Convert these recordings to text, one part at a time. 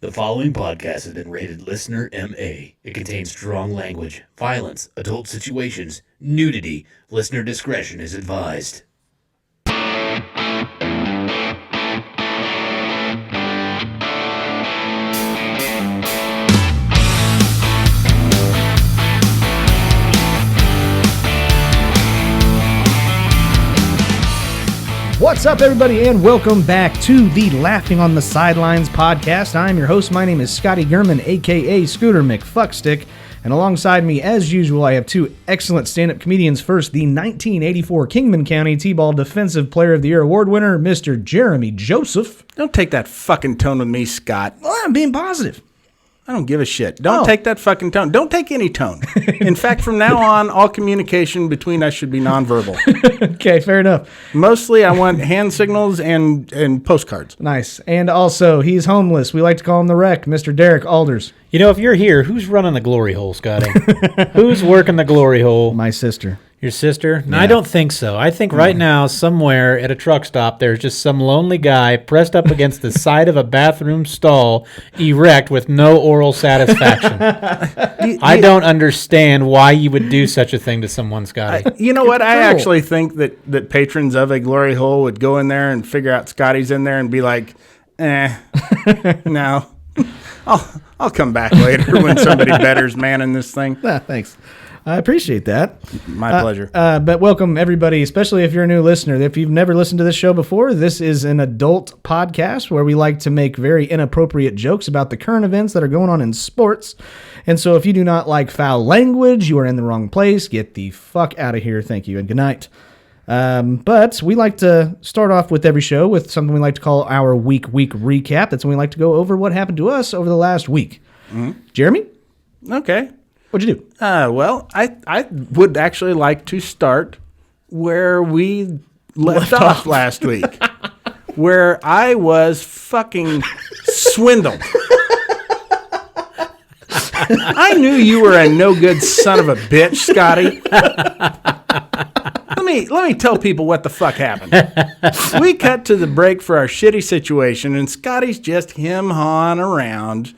The following podcast has been rated Listener MA. It contains strong language, violence, adult situations, nudity. Listener discretion is advised. What's up, everybody, and welcome back to the Laughing on the Sidelines podcast. I'm your host. My name is Scotty Jeremy, a.k.a. Scooter McFuckstick, and alongside me, as usual, I have two excellent stand-up comedians. First, the 1984 Kingman County T-Ball Defensive Player of the Year award winner, Mr. Jeremy Joseph. Don't take that fucking tone with me, Scott. Well, I'm being positive. I don't give a shit. Don't take that fucking tone. Don't take any tone. In fact, from now on, all communication between us should be nonverbal. Okay, fair enough. Mostly, I want hand signals and postcards. Nice. And also, he's homeless. We like to call him the Wreck, Mr. Derrick Alders. You know, if you're here, who's running the glory hole, Scotty? Who's working the glory hole? My sister. Your sister? No, I don't think so. I think right now, somewhere at a truck stop, there's just some lonely guy pressed up against the side of a bathroom stall, erect with no oral satisfaction. I don't understand why you would do such a thing to someone, Scotty. You know what? I actually think that patrons of a glory hole would go in there and figure out Scotty's in there and be like, no. I'll come back later when somebody better's manning this thing. Thanks. I appreciate that. My pleasure. But welcome, everybody, especially if you're a new listener. If you've never listened to this show before, this is an adult podcast where we like to make very inappropriate jokes about the current events that are going on in sports. And so if you do not like foul language, you are in the wrong place. Get the fuck out of here. Thank you and good night. But we like to start off with every show with something we like to call our week recap. That's when we like to go over what happened to us over the last week. Mm-hmm. Jeremy? Okay. What'd you do? Well, I would actually like to start where we left off last week, where I was fucking swindled. I knew you were a no good son of a bitch, Scotty. Let me tell people what the fuck happened. We cut to the break for our shitty situation, and Scotty's just him-hawing around,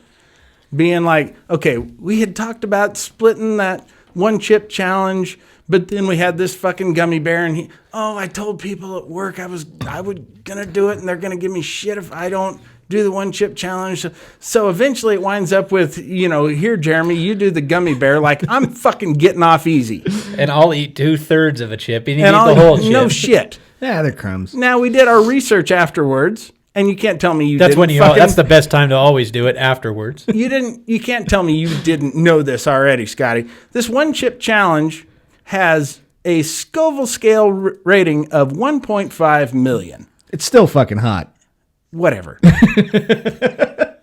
being like, okay, we had talked about splitting that one chip challenge, but then we had this fucking gummy bear, and I told people at work I was gonna do it, and they're gonna give me shit if I don't do the one chip challenge. So eventually it winds up with, here, Jeremy, you do the gummy bear. Like, I'm fucking getting off easy. And I'll eat 2/3 of a chip, and you eat the whole chip. No shit. Yeah, they're crumbs. Now, we did our research afterwards. And you can't tell me you didn't. That's the best time to always do it, afterwards. You can't tell me you didn't know this already, Scotty. This one chip challenge has a Scoville scale rating of 1.5 million. It's still fucking hot. Whatever. The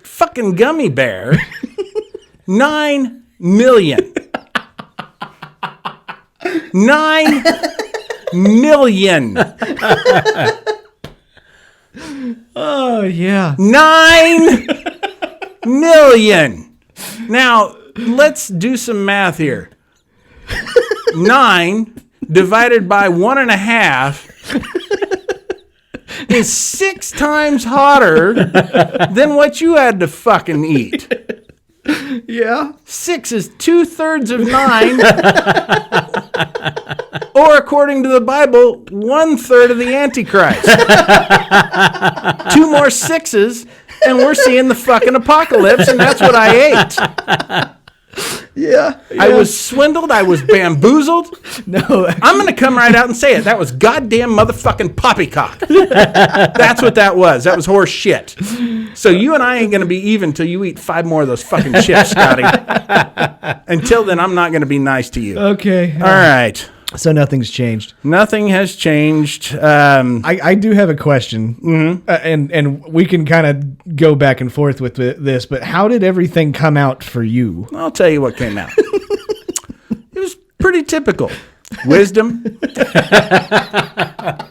fucking gummy bear, 9 million. 9 million. Oh, yeah. 9 million. Now, let's do some math here. 9 divided by 1.5 is 6 times hotter than what you had to fucking eat. Yeah. 6 is 2/3 of 9. Or according to the Bible, 1/3 of the Antichrist. 2 more 6s, and we're seeing the fucking apocalypse, and that's what I ate. Yeah. I was swindled. I was bamboozled. No, actually, I'm going to come right out and say it. That was goddamn motherfucking poppycock. That's what that was. That was horse shit. So you and I ain't going to be even till you eat 5 more of those fucking chips, Scotty. Until then, I'm not going to be nice to you. Okay. All right. So nothing's changed. Nothing has changed. I do have a question, and we can kind of go back and forth with this, but how did everything come out for you? I'll tell you what came out. It was pretty typical. Wisdom,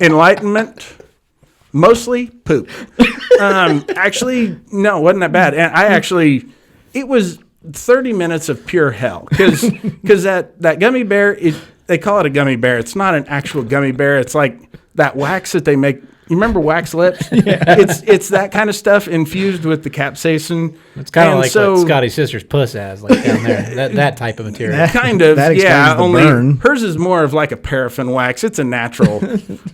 enlightenment, mostly poop. Actually, no, it wasn't that bad. And it was 30 minutes of pure hell because that gummy bear, they call it a gummy bear. It's not an actual gummy bear. It's like that wax that they make You remember wax lips? It's that kind of stuff infused with the capsaicin. It's kind of And like so, what Scotty's sister's puss has, like down there. That type of material. kind of, That explains yeah. the Only burn. hers is more of like a paraffin wax. It's a natural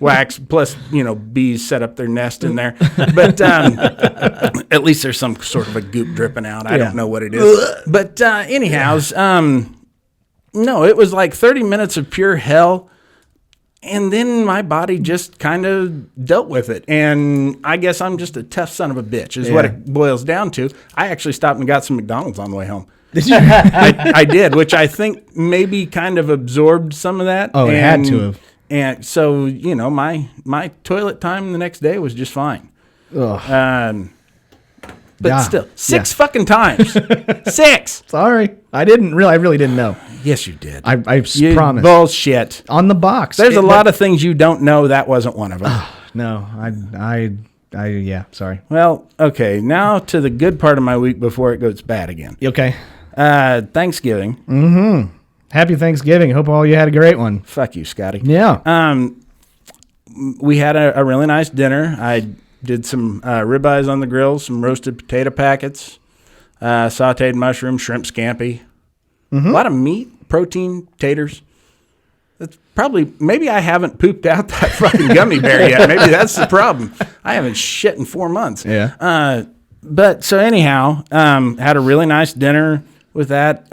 wax. Plus, bees set up their nest in there. But at least there's some sort of a goop dripping out. I don't know what it is. But anyhows, no, it was like 30 minutes of pure hell. And then my body just kind of dealt with it. And I guess I'm just a tough son of a bitch is what it boils down to. I actually stopped and got some McDonald's on the way home. Did you? I did, which I think maybe kind of absorbed some of that. Oh, it had to have. And so, my toilet time the next day was just fine. Ugh. But Yeah. still, 6 fucking times. 6. Sorry. I really didn't know. Yes, you did. I You promise. bullshit. On the box. There's a lot of things you don't know. That wasn't one of them. No, yeah, sorry. Well, okay. Now to the good part of my week before it goes bad again. Okay. Thanksgiving. Happy Thanksgiving. Hope all you had a great one. Fuck you, Scotty. Yeah. We had a really nice dinner. I did some ribeyes on the grill, some roasted potato packets, sauteed mushroom, shrimp scampi. A lot of meat, protein, taters. That's maybe I haven't pooped out that fucking gummy bear yet. Maybe that's the problem. I haven't shit in 4 months. Yeah. But so anyhow, had a really nice dinner with that.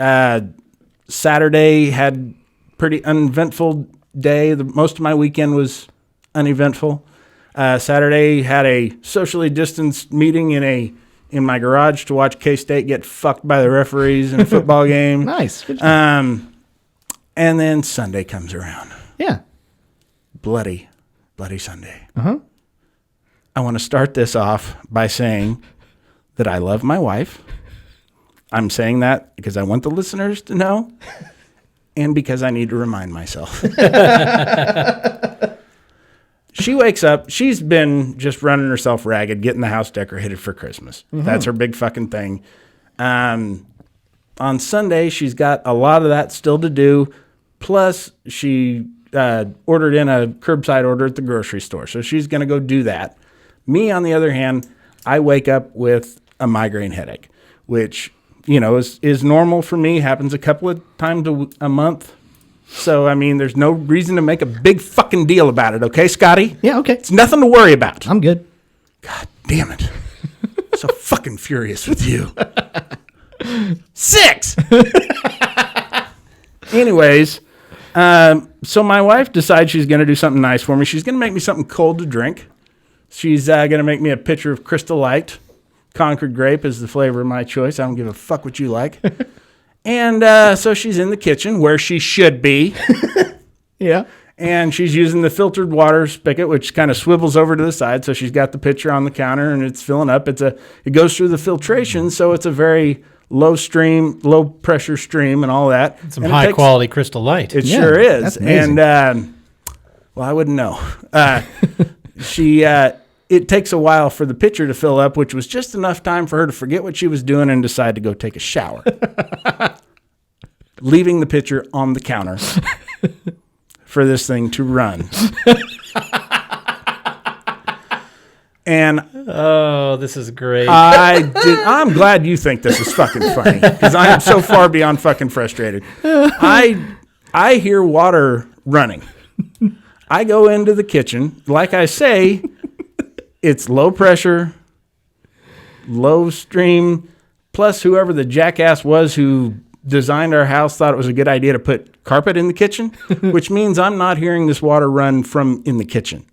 Saturday had pretty uneventful day. Most of my weekend was uneventful. Saturday had a socially distanced meeting in my garage to watch K-State get fucked by the referees in a football game. Nice. Good job. And then Sunday comes around. Yeah. Bloody Sunday. I want to start this off by saying that I love my wife. I'm saying that because I want the listeners to know and because I need to remind myself. She wakes up. She's been just running herself ragged, getting the house decorated for Christmas. That's her big fucking thing. On Sunday, she's got a lot of that still to do. Plus, she ordered in a curbside order at the grocery store. So she's going to go do that. Me, on the other hand, I wake up with a migraine headache, which, is normal for me. Happens a couple of times a month. So, there's no reason to make a big fucking deal about it, okay, Scotty? Yeah, okay. It's nothing to worry about. I'm good. God damn it. So fucking furious with you. 6! Anyways, so my wife decides she's going to do something nice for me. She's going to make me something cold to drink. She's going to make me a pitcher of Crystal Light. Concord grape is the flavor of my choice. I don't give a fuck what you like. And so she's in the kitchen where she should be. Yeah. And she's using the filtered water spigot, which kind of swivels over to the side. So she's got the pitcher on the counter and it's filling up. It goes through the filtration. So it's a very low pressure stream and all that. Some high quality Crystal Light. It Yeah, sure is. that's amazing. And, well, I wouldn't know. It takes a while for the pitcher to fill up, which was just enough time for her to forget what she was doing and decide to go take a shower. Leaving the pitcher on the counter for this thing to run. And Oh, this is great. I'm glad you think this is fucking funny because I am so far beyond fucking frustrated. I hear water running. I go into the kitchen. Like I say, it's low pressure, low stream, plus whoever the jackass was who designed our house thought it was a good idea to put carpet in the kitchen, which means I'm not hearing this water run from in the kitchen.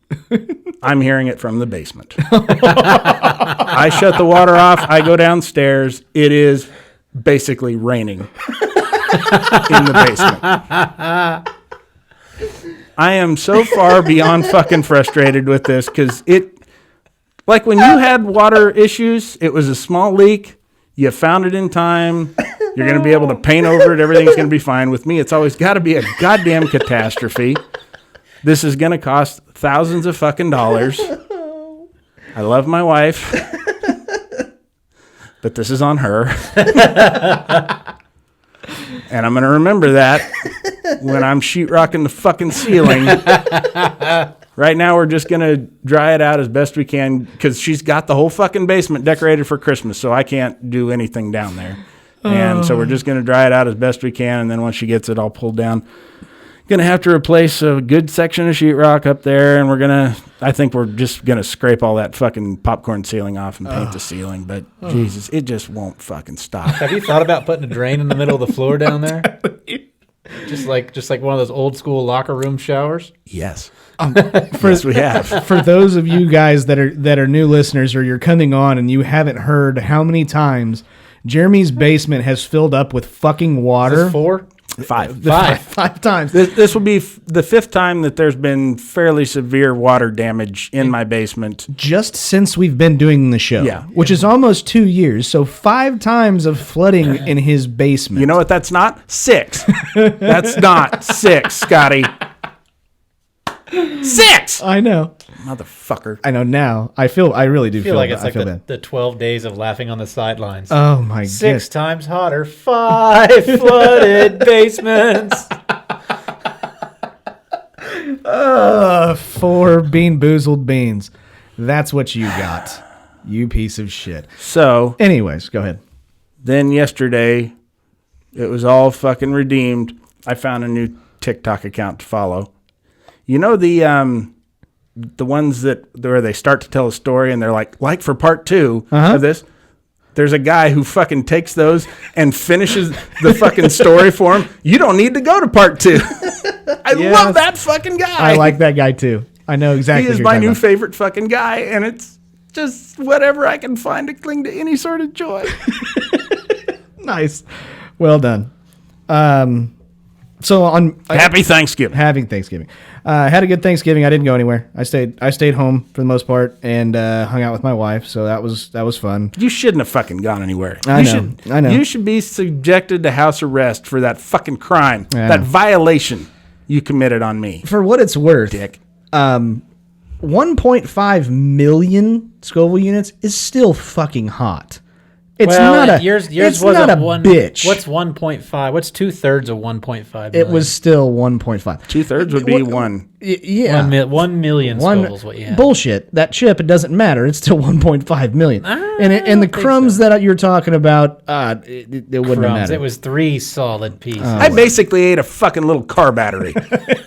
I'm hearing it from the basement. I shut the water off. I go downstairs. It is basically raining in the basement. I am so far beyond fucking frustrated with this because like when you had water issues, it was a small leak. You found it in time. You're going to be able to paint over it. Everything's going to be fine. With me, it's always got to be a goddamn catastrophe. This is going to cost thousands of fucking dollars. I love my wife, but this is on her. And I'm going to remember that when I'm sheetrocking the fucking ceiling Right now, we're just going to dry it out as best we can because she's got the whole fucking basement decorated for Christmas, so I can't do anything down there. And so we're just going to dry it out as best we can, and then once she gets it all pulled down, going to have to replace a good section of sheetrock up there, and I think we're just going to scrape all that fucking popcorn ceiling off and paint the ceiling, but Jesus, it just won't fucking stop. Have you thought about putting a drain in the middle of the floor down there? Just like one of those old school locker room showers? Yes. Yes, we have. For those of you guys that are new listeners or you're coming on and you haven't heard how many times Jeremy's basement has filled up with fucking water. Is this 4? 5. 5 times. This will be the 5th time that there's been fairly severe water damage in my basement. Just since we've been doing the show. Yeah. Which is almost 2 years. So 5 times of flooding in his basement. You know what that's not? 6. That's not 6, Scotty. 6! I know. Motherfucker. I know now. I really do I feel like bad. it's like I feel bad. the 12 days of laughing on the sidelines. Oh my god. 6 times hotter, 5 flooded basements. 4 bean boozled beans. That's what you got. You piece of shit. So, Anyways, go ahead. then yesterday, it was all fucking redeemed. I found a new TikTok account to follow. You know the ones where they start to tell a story and they're like for part 2 of this? There's a guy who fucking takes those and finishes the fucking story for him. You don't need to go to part 2. I love that fucking guy. I like that guy too. I know exactly. He is my new favorite fucking guy, and it's just whatever I can find to cling to any sort of joy. Nice. Well done. So Happy Thanksgiving. having Thanksgiving. Had a good Thanksgiving. I didn't go anywhere. I stayed home for the most part and hung out with my wife. So that was fun. You shouldn't have fucking gone anywhere. I know. You should be subjected to house arrest for that fucking crime, Yeah. that violation you committed on me. For what it's worth, Dick. 1.5 million Scoville units is still fucking hot. It's well, not a yours it's wasn't not a one bitch. What's 1.5? What's 2/3 of 1.5? It was still 1.5. 2/3 would be 1. Yeah. 1 million Scovilles. What you have? Bullshit. That chip, it doesn't matter. It's still 1.5 million. And the crumbs that you're talking about, it wouldn't matter. It was 3 solid pieces. I basically ate a fucking little car battery,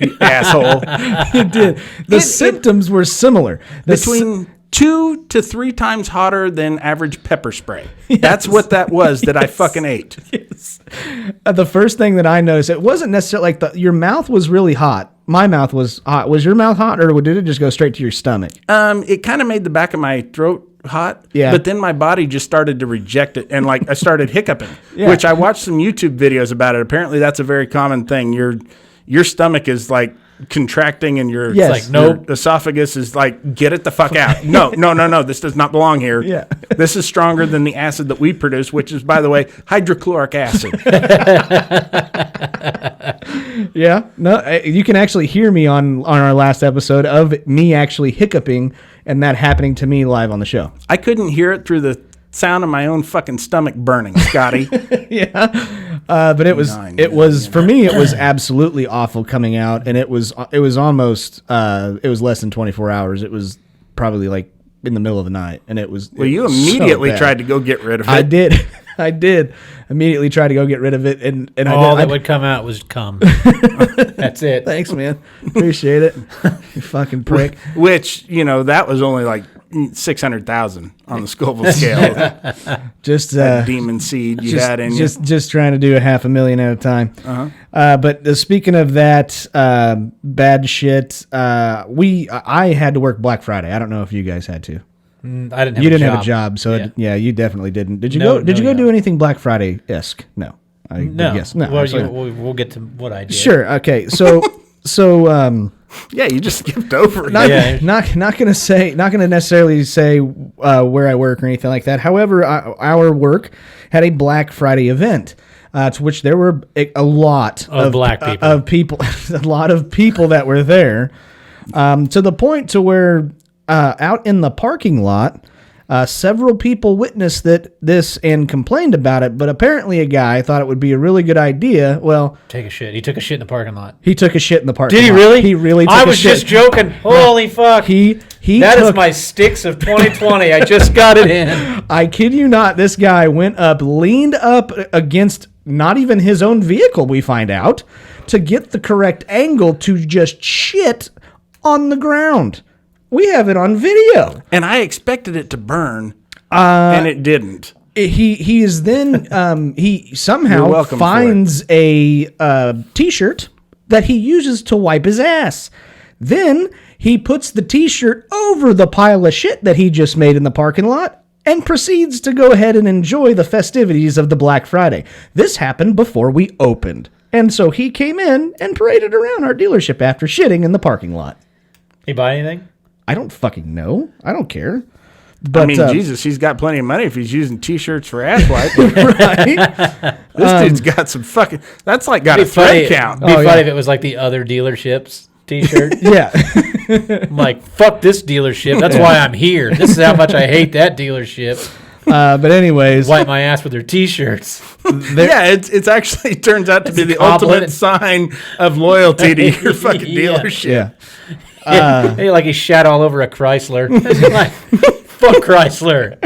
you asshole. You did. The symptoms were similar. Between 2 to 3 times hotter than average pepper spray. That's what that was that I fucking ate. Yes. The first thing that I noticed, it wasn't necessarily like your mouth was really hot. My mouth was hot. Was your mouth hot, or did it just go straight to your stomach? It kind of made the back of my throat hot. Yeah. But then my body just started to reject it, and I started hiccuping, Yeah. which I watched some YouTube videos about it. Apparently, that's a very common thing. Your stomach is contracting, and your Yes. your esophagus is get it the fuck out. No, this does not belong here. Yeah. This is stronger than the acid that we produce, which is, by the way, hydrochloric acid. Yeah. No, you can actually hear me on our last episode of me actually hiccuping and that happening to me live on the show. I couldn't hear it through the sound of my own fucking stomach burning, Scotty. Yeah. But it was for me, it was absolutely awful coming out, and it was almost it was less than 24 hours. It was probably in the middle of the night, and it was. Well, you so immediately bad. tried to go get rid of it. I did. I did immediately try to go get rid of it, and All I that did. would come out was cum. That's it. Thanks, man. Appreciate it. You fucking prick. Which, that was only 600,000 on the Scoville scale. Just That demon seed you had in you. just trying to do 500,000 at a time. But speaking of that bad shit, I had to work Black Friday. I don't know if you guys had to. I didn't have You a didn't job. have a job, so Yeah. you definitely didn't. Did you No, go? Did you no, go yeah. do anything Black Friday-esque? No. Yes. No. Well, absolutely not. we'll get to what I did. Sure. Okay. So Yeah, you just skipped over it. not gonna necessarily say where I work or anything like that. However, our work had a Black Friday event. To which there were a lot of black people. of people, a lot of people that were there, to the point to where out in the parking lot, Several people witnessed this and complained about it, but apparently a guy thought it would be a really good idea. Well, Take a shit. He took a shit in the parking lot. he took a shit in the parking Did he lot. really? He really took a shit. I was just joking. Holy fuck. He That is took, my sticks of 2020. I just got it in. I kid you not, this guy went up, leaned up against not even his own vehicle, we find out, to get the correct angle to just shit on the ground. We have it on video. And I expected it to burn, and it didn't. He is then he You're somehow welcome finds a t-shirt that he uses to wipe his ass. Then he puts the t-shirt over the pile of shit that he just made in the parking lot and proceeds to go ahead and enjoy the festivities of the Black Friday. This happened before we opened. And so he came in and paraded around our dealership after shitting in the parking lot. He buy anything? I don't fucking know. I don't care. But, I mean, Jesus, he's got plenty of money if he's using T-shirts for ass wipe. right? This dude's got some fucking. That's like got a thread count. It'd be funny if it was like the other dealership's T-shirt. Yeah. I'm like, fuck this dealership. That's why I'm here. This is how much I hate that dealership. But anyways, Wipe my ass with their T-shirts. Yeah, it's actually turns out to be the compliment. ultimate sign of loyalty to your fucking Yeah. dealership. yeah. Hey, like he shat all over a Chrysler. Like, fuck Chrysler.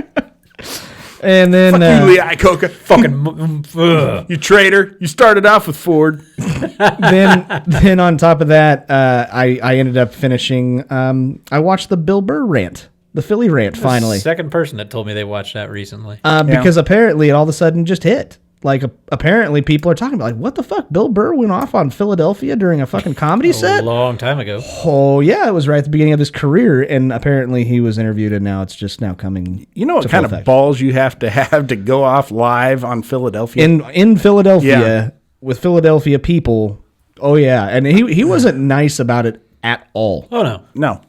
And then Fuck you, Lee Iacocca. Fucking. You traitor. You started off with Ford. then on top of that, I ended up finishing. I watched the Bill Burr rant, the Philly rant, finally, Second person that told me they watched that recently. because apparently it all of a sudden just hit. Like apparently people are talking about like, what the fuck? Bill Burr went off on Philadelphia during a fucking comedy A set. long time ago. Oh yeah, it was right at the beginning of his career, and apparently he was interviewed, and now it's just now coming. You know what to kind full of effect. balls you have to go off live on Philadelphia? in Philadelphia Yeah. with Philadelphia people? Oh yeah, and he wasn't nice about it at all. Oh, no. No.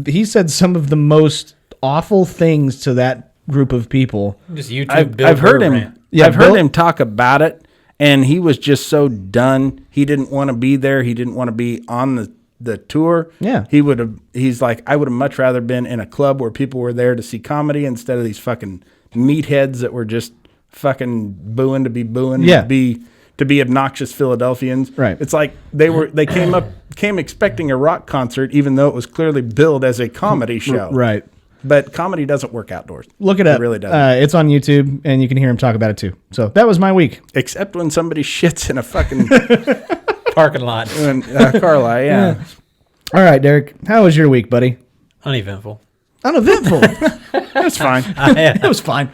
He said some of the most awful things to that group of people. Just YouTube I've heard him. rant. Yeah, I've heard Bill- him talk about it, and he was just so done. He didn't want to be there. He didn't want to be on the tour. Yeah. He would have. He's like, I would have much rather been in a club where people were there to see comedy instead of these fucking meatheads that were just fucking booing to be booing. Yeah. To be obnoxious Philadelphians. Right. It's like they came expecting a rock concert, even though it was clearly billed as a comedy show. Right. But comedy doesn't work outdoors. Look it up. It really doesn't. It's on YouTube, and you can hear him talk about it too. So that was my week. Except when somebody shits in a fucking Parking lot. car lot. Yeah. All right, Derek, how was your week, buddy? Uneventful. Uneventful. That's fine. It was fine.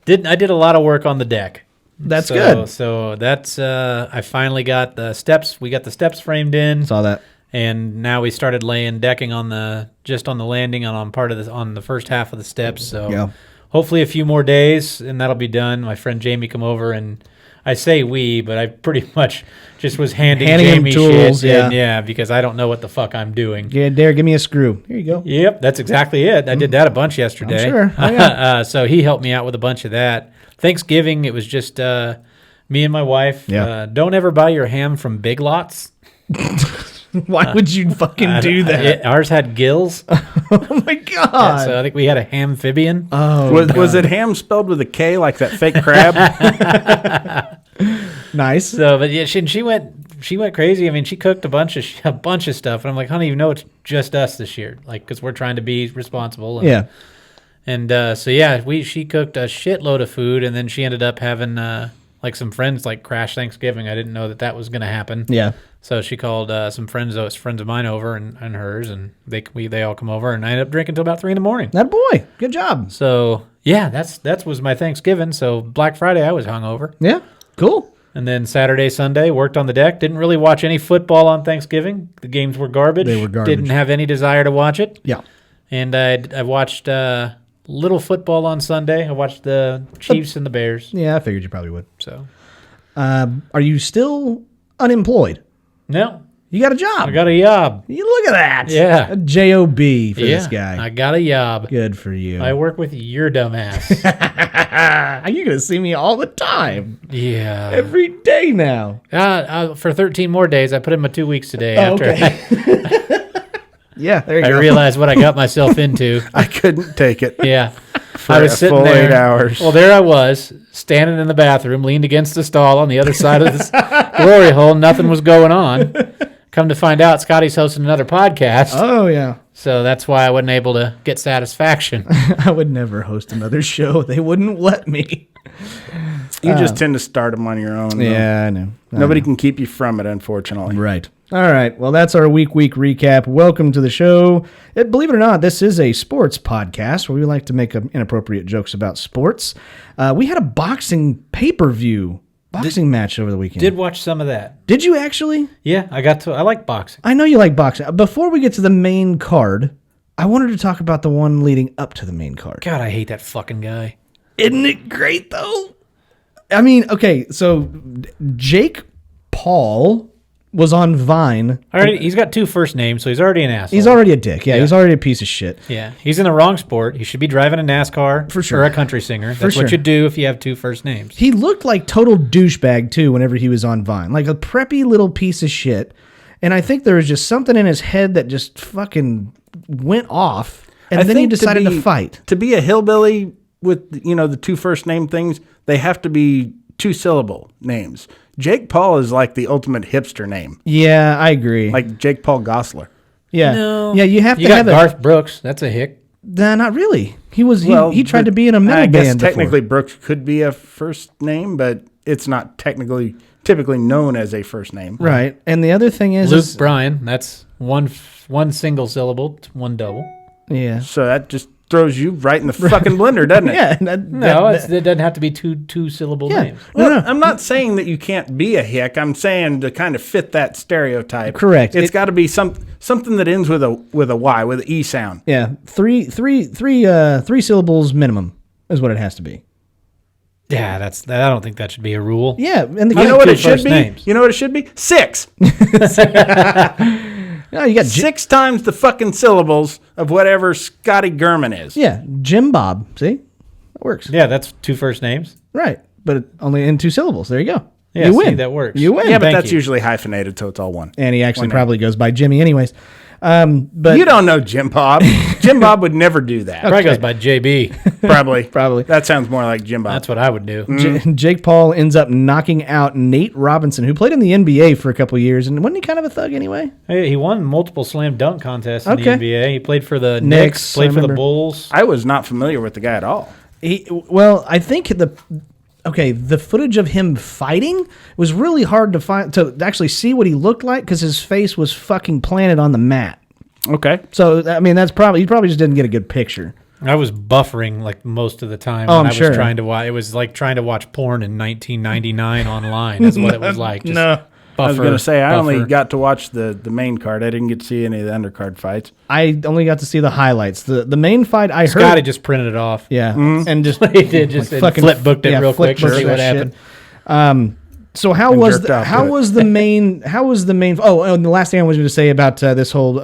I did a lot of work on the deck. That's good. So that's I finally got the steps. We got the steps framed in, Saw that. and now we started laying decking on the landing and on the first half of the steps. So Yeah. hopefully a few more days, and that'll be done. My friend Jamie come over, and I say we, but I pretty much just was handing Handing him Jamie tools, shit. yeah. Yeah, because I don't know what the fuck I'm doing. Yeah, Derek, give me a screw. Here you go. Yep, that's exactly it. I did that a bunch yesterday. sure. Oh, yeah. So he helped me out with a bunch of that. Thanksgiving, it was just me and my wife. Yeah. Don't ever buy your ham from Big Lots. Why would you fucking do that? Ours had gills. Oh my god. So I think we had a amphibian. Oh, Was it ham spelled with a K like that fake crab? nice. So, but yeah, she went crazy. I mean, she cooked a bunch of stuff, and I'm like, honey, you know, it's just us this year, like, because we're trying to be responsible. And, Yeah. And so yeah, she cooked a shitload of food, and then she ended up having like some friends like crash Thanksgiving. I didn't know that was going to happen. Yeah. So she called some friends of mine over and hers, and they all come over, and I ended up drinking till about 3 a.m. That boy. Good job. So yeah, that was my Thanksgiving. So Black Friday I was hungover, Yeah. Cool. and then Saturday, Sunday worked on the deck. Didn't really watch any football on Thanksgiving. The games were garbage. They were garbage. Didn't have any desire to watch it. Yeah. And I watched little football on Sunday. I watched the Chiefs and the Bears. Yeah, I figured you probably would. So Are you still unemployed? no, You got a job. I got a job. You look at that. Yeah. A job for Yeah, this guy. I got a job. Good for you. I work with your dumb ass. You're gonna see me all the time, Yeah. every day now. For 13 more days, I put in my 2 weeks today Oh, after okay. Yeah, there you I go. realized what I got myself into. I couldn't take it. Yeah. For I was a sitting full there. 8 hours. Well, there I was, standing in the bathroom, leaned against the stall on the other side of this glory hole. Nothing was going on. Come to find out, Scotty's hosting another podcast. Oh, yeah. So that's why I wasn't able to get satisfaction. I would never host another show. They wouldn't let me. You just tend to start them on your own. though. Yeah, I know. Nobody can keep you from it, unfortunately. Right. All right. Well, that's our week recap. Welcome to the show. Believe it or not, this is a sports podcast where we like to make inappropriate jokes about sports. We had a boxing pay-per-view match over the weekend. Did watch some of that. Did you actually? Yeah, I like boxing. I know you like boxing. Before we get to the main card, I wanted to talk about the one leading up to the main card. God, I hate that fucking guy. Isn't it great, though? I mean, okay, so Jake Paul was on Vine. He's got 2 first names, so he's already an asshole. He's already a dick. Yeah, he's already a piece of shit. Yeah, he's in the wrong sport. He should be driving a NASCAR For sure. or a country singer. That's sure. what you do if you have 2 first names. He looked like total douchebag, too, whenever he was on Vine. Like a preppy little piece of shit. And I think there was just something in his head that just fucking went off. And then he decided to fight. To be a hillbilly with, the 2 first name things, they have to be 2-syllable names. Jake Paul is like the ultimate hipster name. Yeah, I agree. Like Jake Paul Gosselaar. Yeah. No. Yeah, you have to got have Garth Brooks. That's a hick. Nah, not really. He tried to be in a metal I guess band technically before. Brooks could be a first name, but it's not typically known as a first name. Right. And the other thing is... Luke Bryan. That's one single syllable, 1 double. Yeah. So that just throws you right in the fucking blender, doesn't it? Yeah. It doesn't have to be two syllable names. Well, I'm not saying that you can't be a hick. I'm saying to kind of fit that stereotype. Correct. It's got to be something that ends with a Y, with an E sound. Yeah. Three syllables minimum is what it has to be. Yeah, I don't think that should be a rule. Yeah. And You know what it should first be? names. You know what it should be? 6. No, you got 6 times the fucking syllables of whatever Scotty Gurman is. Yeah. Jim Bob. See? That works. Yeah, that's 2 first names. Right. But only in 2 syllables. There you go. Yeah, you see, win. that works. You win. Yeah, but Thank that's you. usually hyphenated, so it's all one. And he actually One name. probably goes by Jimmy anyways. But You don't know Jim Bob. Jim Bob would never do that. Probably goes by JB. Probably. Probably. That sounds more like Jim Bob. That's what I would do. Jake Paul ends up knocking out Nate Robinson, who played in the NBA for a couple of years. And wasn't he kind of a thug anyway? Hey, he won multiple slam dunk contests in Okay. the NBA. He played for the Knicks, Knicks, played I for the remember. Bulls. I was not familiar with the guy at all. I think the footage of him fighting was really hard to actually see what he looked like because his face was fucking planted on the mat. Okay. So I mean, he probably just didn't get a good picture. I was buffering like most of the time. Oh, when I'm I sure. was trying to watch. It was like trying to watch porn in 1999 online. That's what it was like. Just No. I was going to say, I only buffer. got to watch the main card. I didn't get to see any of the undercard fights. I only got to see the highlights. The main fight I Scotty heard. just printed it off. Yeah, and just He did just fucking flip booked it real flip quick to booked see that what shit. happened. So how And was jerked off to it. the main? Oh, and the last thing I was going to say about this whole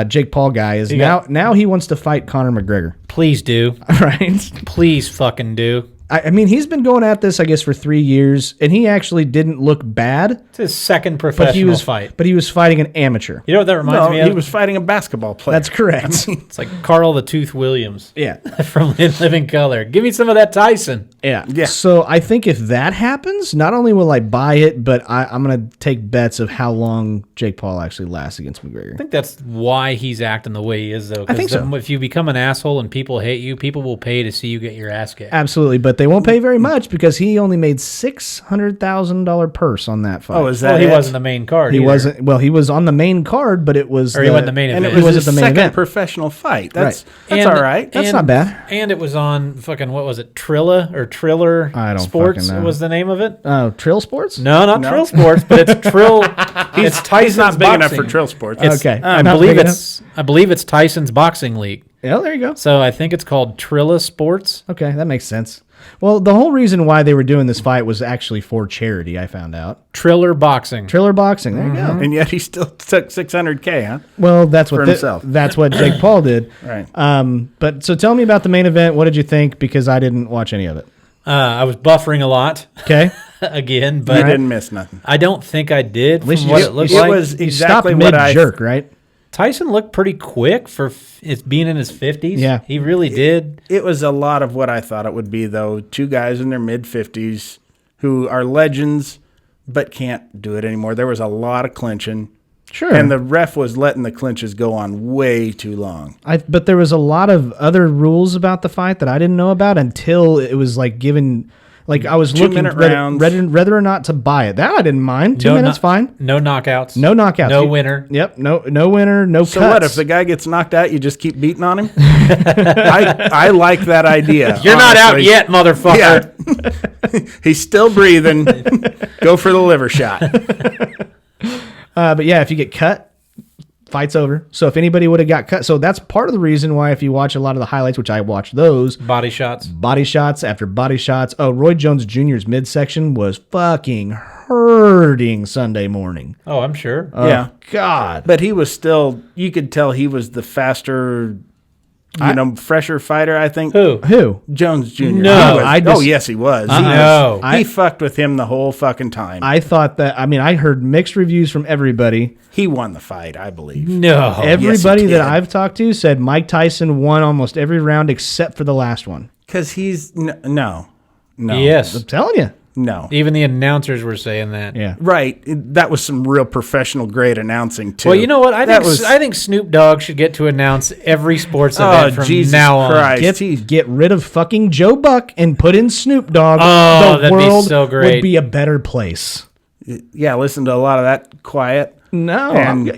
Jake Paul guy is now he wants to fight Conor McGregor. Please do. Right? Please fucking do. I mean, he's been going at this, I guess, for 3 years, and he actually didn't look bad. It's his second But professional fight. But he was fighting an amateur. You know what that reminds me No, of? he was fighting a basketball player. That's correct. It's like Carl the Tooth Williams Yeah. from In Living Color. Give me some of that Tyson. Yeah. Yeah. So I think if that happens, not only will I buy it, but I'm going to take bets of how long Jake Paul actually lasts against McGregor. I think that's why he's acting the way he is, though. I think so. If you become an asshole and people hate you, people will pay to see you get your ass kicked. Absolutely, but they won't pay very much because he only made $600,000 purse on that fight. Oh, is that Well, he it? wasn't the main card. he either. wasn't? Well, he was on the main card, but it was Or he wasn't the main And event. it was wasn't his the main second event. professional fight. That's And- all right. That's not bad. And it was on fucking, what was it, Triller I don't Sports fucking know. was the name of it? Trill Sports. No, not No. Trill Sports, but it's Trill. It's Tyson's He's not big enough boxing. for Trill Sports. It's- Okay. I Not believe big I believe it's Tyson's boxing league. Yeah, there you go. So I think it's called Trilla Sports. Okay, that makes sense. Well, the whole reason why they were doing this fight was actually for charity. I found out. Triller Boxing. Triller Boxing. There you go. And yet he still took $600K, huh? Well, that's what For himself. that's what Jake Paul did. Right. But so tell me about the main event. What did you think? Because I didn't watch any of it. I was buffering a lot Okay. again, You but didn't miss nothing. I don't think I did. least From you what just- it looked it like. was You exactly stopped what mid I jerk, right? Tyson looked pretty quick for it being in his 50s. Yeah. He really did. It was a lot of what I thought it would be, though. Two guys in their mid-50s who are legends but can't do it anymore. There was a lot of clinching. Sure. And the ref was letting the clinches go on way too long. But there was a lot of other rules about the fight that I didn't know about until it was like given. Like I was looking rounds. whether or not to buy it. That I didn't mind. 2 minutes, fine. No knockouts. No knockouts. No winner. Yep. No winner. No So cuts. what, if the guy gets knocked out, you just keep beating on him? I like that idea. You're not out honestly. yet, motherfucker. Yeah. He's still breathing. Go for the liver shot. But yeah, if you get cut, fight's over. So if anybody would have got cut, so that's part of the reason why if you watch a lot of the highlights, which I watched those, Body shots. body shots after body shots. Oh, Roy Jones Jr.'s midsection was fucking hurting Sunday morning. Oh, I'm sure. Oh, Yeah. God. But he was still, you could tell he was the faster, fresher fighter, I think. Who? Jones Jr. No, He was- yes, he was. No. He fucked with him the whole fucking time. I thought that, I heard mixed reviews from everybody. He won the fight, I believe. No. Everybody did. that I've talked to said Mike Tyson won almost every round except for the last one. Because he's, no. Yes. I'm telling you. No. Even the announcers were saying that. Yeah. Right. That was some real professional, great announcing, too. Well, you know what? I That think Snoop Dogg should get to announce every sports event from Jesus now Christ. on. Get rid of fucking Joe Buck and put in Snoop Dogg. Oh, the that'd be world so great. would be a better place. Yeah, listen to a lot of that quiet. No, And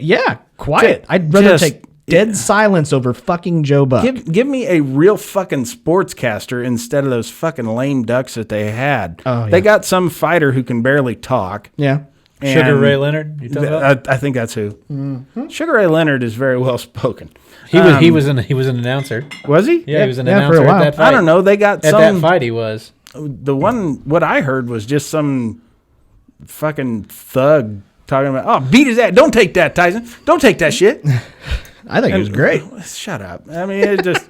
quiet. I'd rather just- take dead silence over fucking Joe Buck. Give me a real fucking sportscaster instead of those fucking lame ducks that they had. Oh, yeah. They got some fighter who can barely talk. Yeah. Sugar and Ray Leonard? You talking about? I think that's who. Sugar Ray Leonard is very well spoken. He was an announcer. Was he? Yeah, he was an yeah, for a announcer while. at that fight. I don't know. They got At some. that fight, he was. The one, what I heard was just some fucking thug talking about, oh, beat his ass. Don't take that, Tyson. Don't take that shit. I think it was great. Shut up. I mean, it just,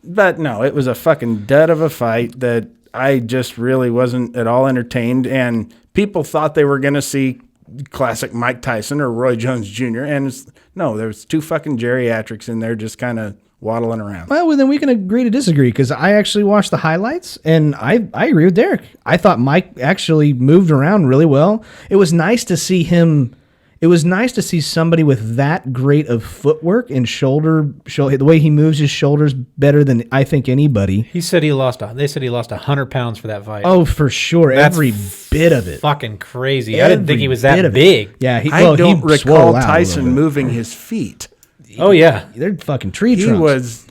but no, it was a fucking dud of a fight that I just really wasn't at all entertained. And people thought they were going to see classic Mike Tyson or Roy Jones Jr. And no, there was two fucking geriatrics in there just kind of waddling around. Well, then we can agree to disagree because I actually watched the highlights and I agree with Derrick. I thought Mike actually moved around really well. It was nice to see him. It was nice to see somebody with that great of footwork and shoulder the way he moves his shoulders better than I think anybody. They said he lost 100 pounds for that fight. Oh, for sure. Every bit of it. Fucking crazy. I didn't think he was Every bit that of it. big. Yeah, I don't recall Tyson moving his feet. Oh, yeah. They're fucking tree He trunks. was,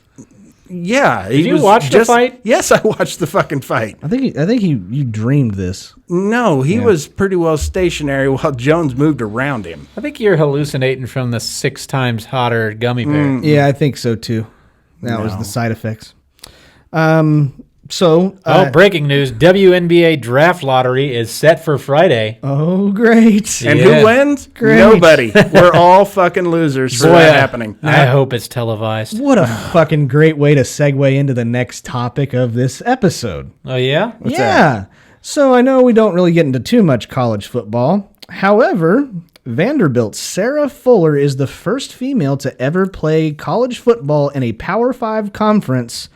yeah. Did you watch the fight? Yes, I watched the fucking fight. I think you dreamed this. No, he was pretty well stationary while Jones moved around him. I think you're hallucinating from the 6 times hotter gummy bear. Yeah, I think so too. That was the side effects. Breaking news. WNBA draft lottery is set for Friday. Oh, great. And Yeah. who wins? Great. Nobody. We're all fucking losers for that happening. I hope it's televised. What a fucking great way to segue into the next topic of this episode. Oh, yeah? Yeah. So I know we don't really get into too much college football. However, Vanderbilt's Sarah Fuller is the first female to ever play college football in a Power 5 conference.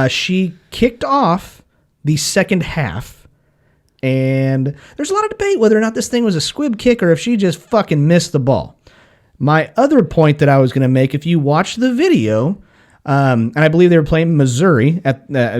She kicked off the second half, and there's a lot of debate whether or not this thing was a squib kick or if she just fucking missed the ball. My other point that I was going to make, if you watch the video, and I believe they were playing Missouri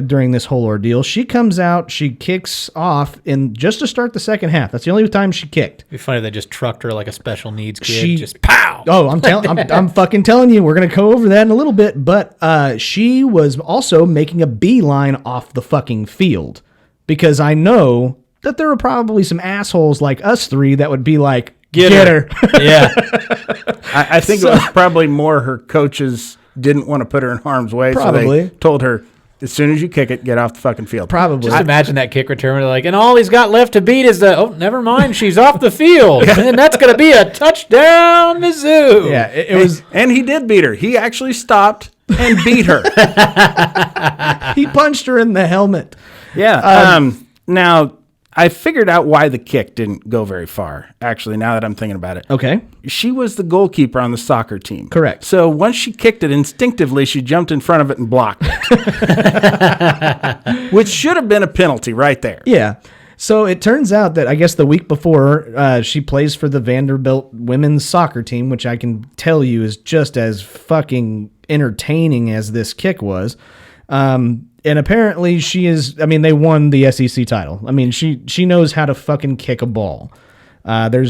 during this whole ordeal, she comes out, she kicks off just to start the second half. That's the only time she kicked. It'd be funny if they just trucked her like a special needs kid. She- Just pow! Oh, I'm fucking telling you, we're gonna go over that in a little bit. But she was also making a beeline off the fucking field because I know that there are probably some assholes like us three that would be like, get her. Yeah. I think it was probably more her coaches didn't want to put her in harm's way. So Probably. they told her, as soon as you kick it, get off the fucking field. Probably. Just imagine that kick return. Like, and all he's got left to beat is never mind, she's off the field. And that's going to be a touchdown, Mizzou. Yeah, it was. And he did beat her. He actually stopped and beat her. He punched her in the helmet. Yeah. Now, I figured out why the kick didn't go very far, actually, now that I'm thinking about it. Okay. She was the goalkeeper on the soccer team. Correct. So once she kicked it, instinctively, she jumped in front of it and blocked it. Which should have been a penalty right there. Yeah. So it turns out that I guess the week before, she plays for the Vanderbilt women's soccer team, which I can tell you is just as fucking entertaining as this kick was. And apparently they won the SEC title. I mean, she knows how to fucking kick a ball. After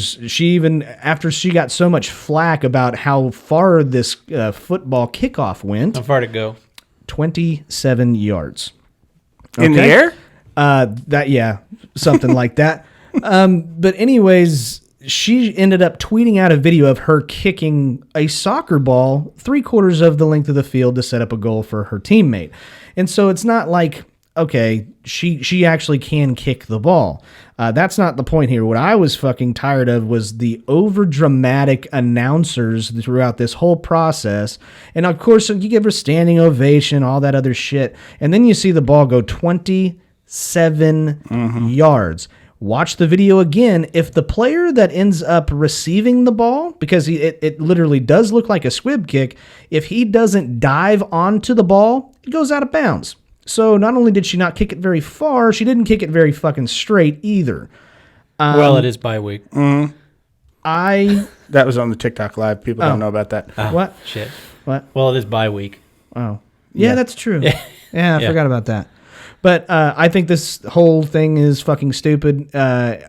she got so much flack about how far this football kickoff went. How far to go? 27 yards. In the air? Something like that. But anyways, she ended up tweeting out a video of her kicking a soccer ball 3/4 of the length of the field to set up a goal for her teammate. And so it's not like, okay, she actually can kick the ball. That's not the point here. What I was fucking tired of was the over-dramatic announcers throughout this whole process. And of course, you give her standing ovation, all that other shit. And then you see the ball go 27 yards. Watch the video again. If the player that ends up receiving the ball, because it literally does look like a squib kick, if he doesn't dive onto the ball, it goes out of bounds. So not only did she not kick it very far, she didn't kick it very fucking straight either. Well, it is bye week. That was on the TikTok Live. People don't know about that. What? Shit. What? Well, it is bye week. Oh. Yeah, that's true. Yeah, I forgot about that. But I think this whole thing is fucking stupid. I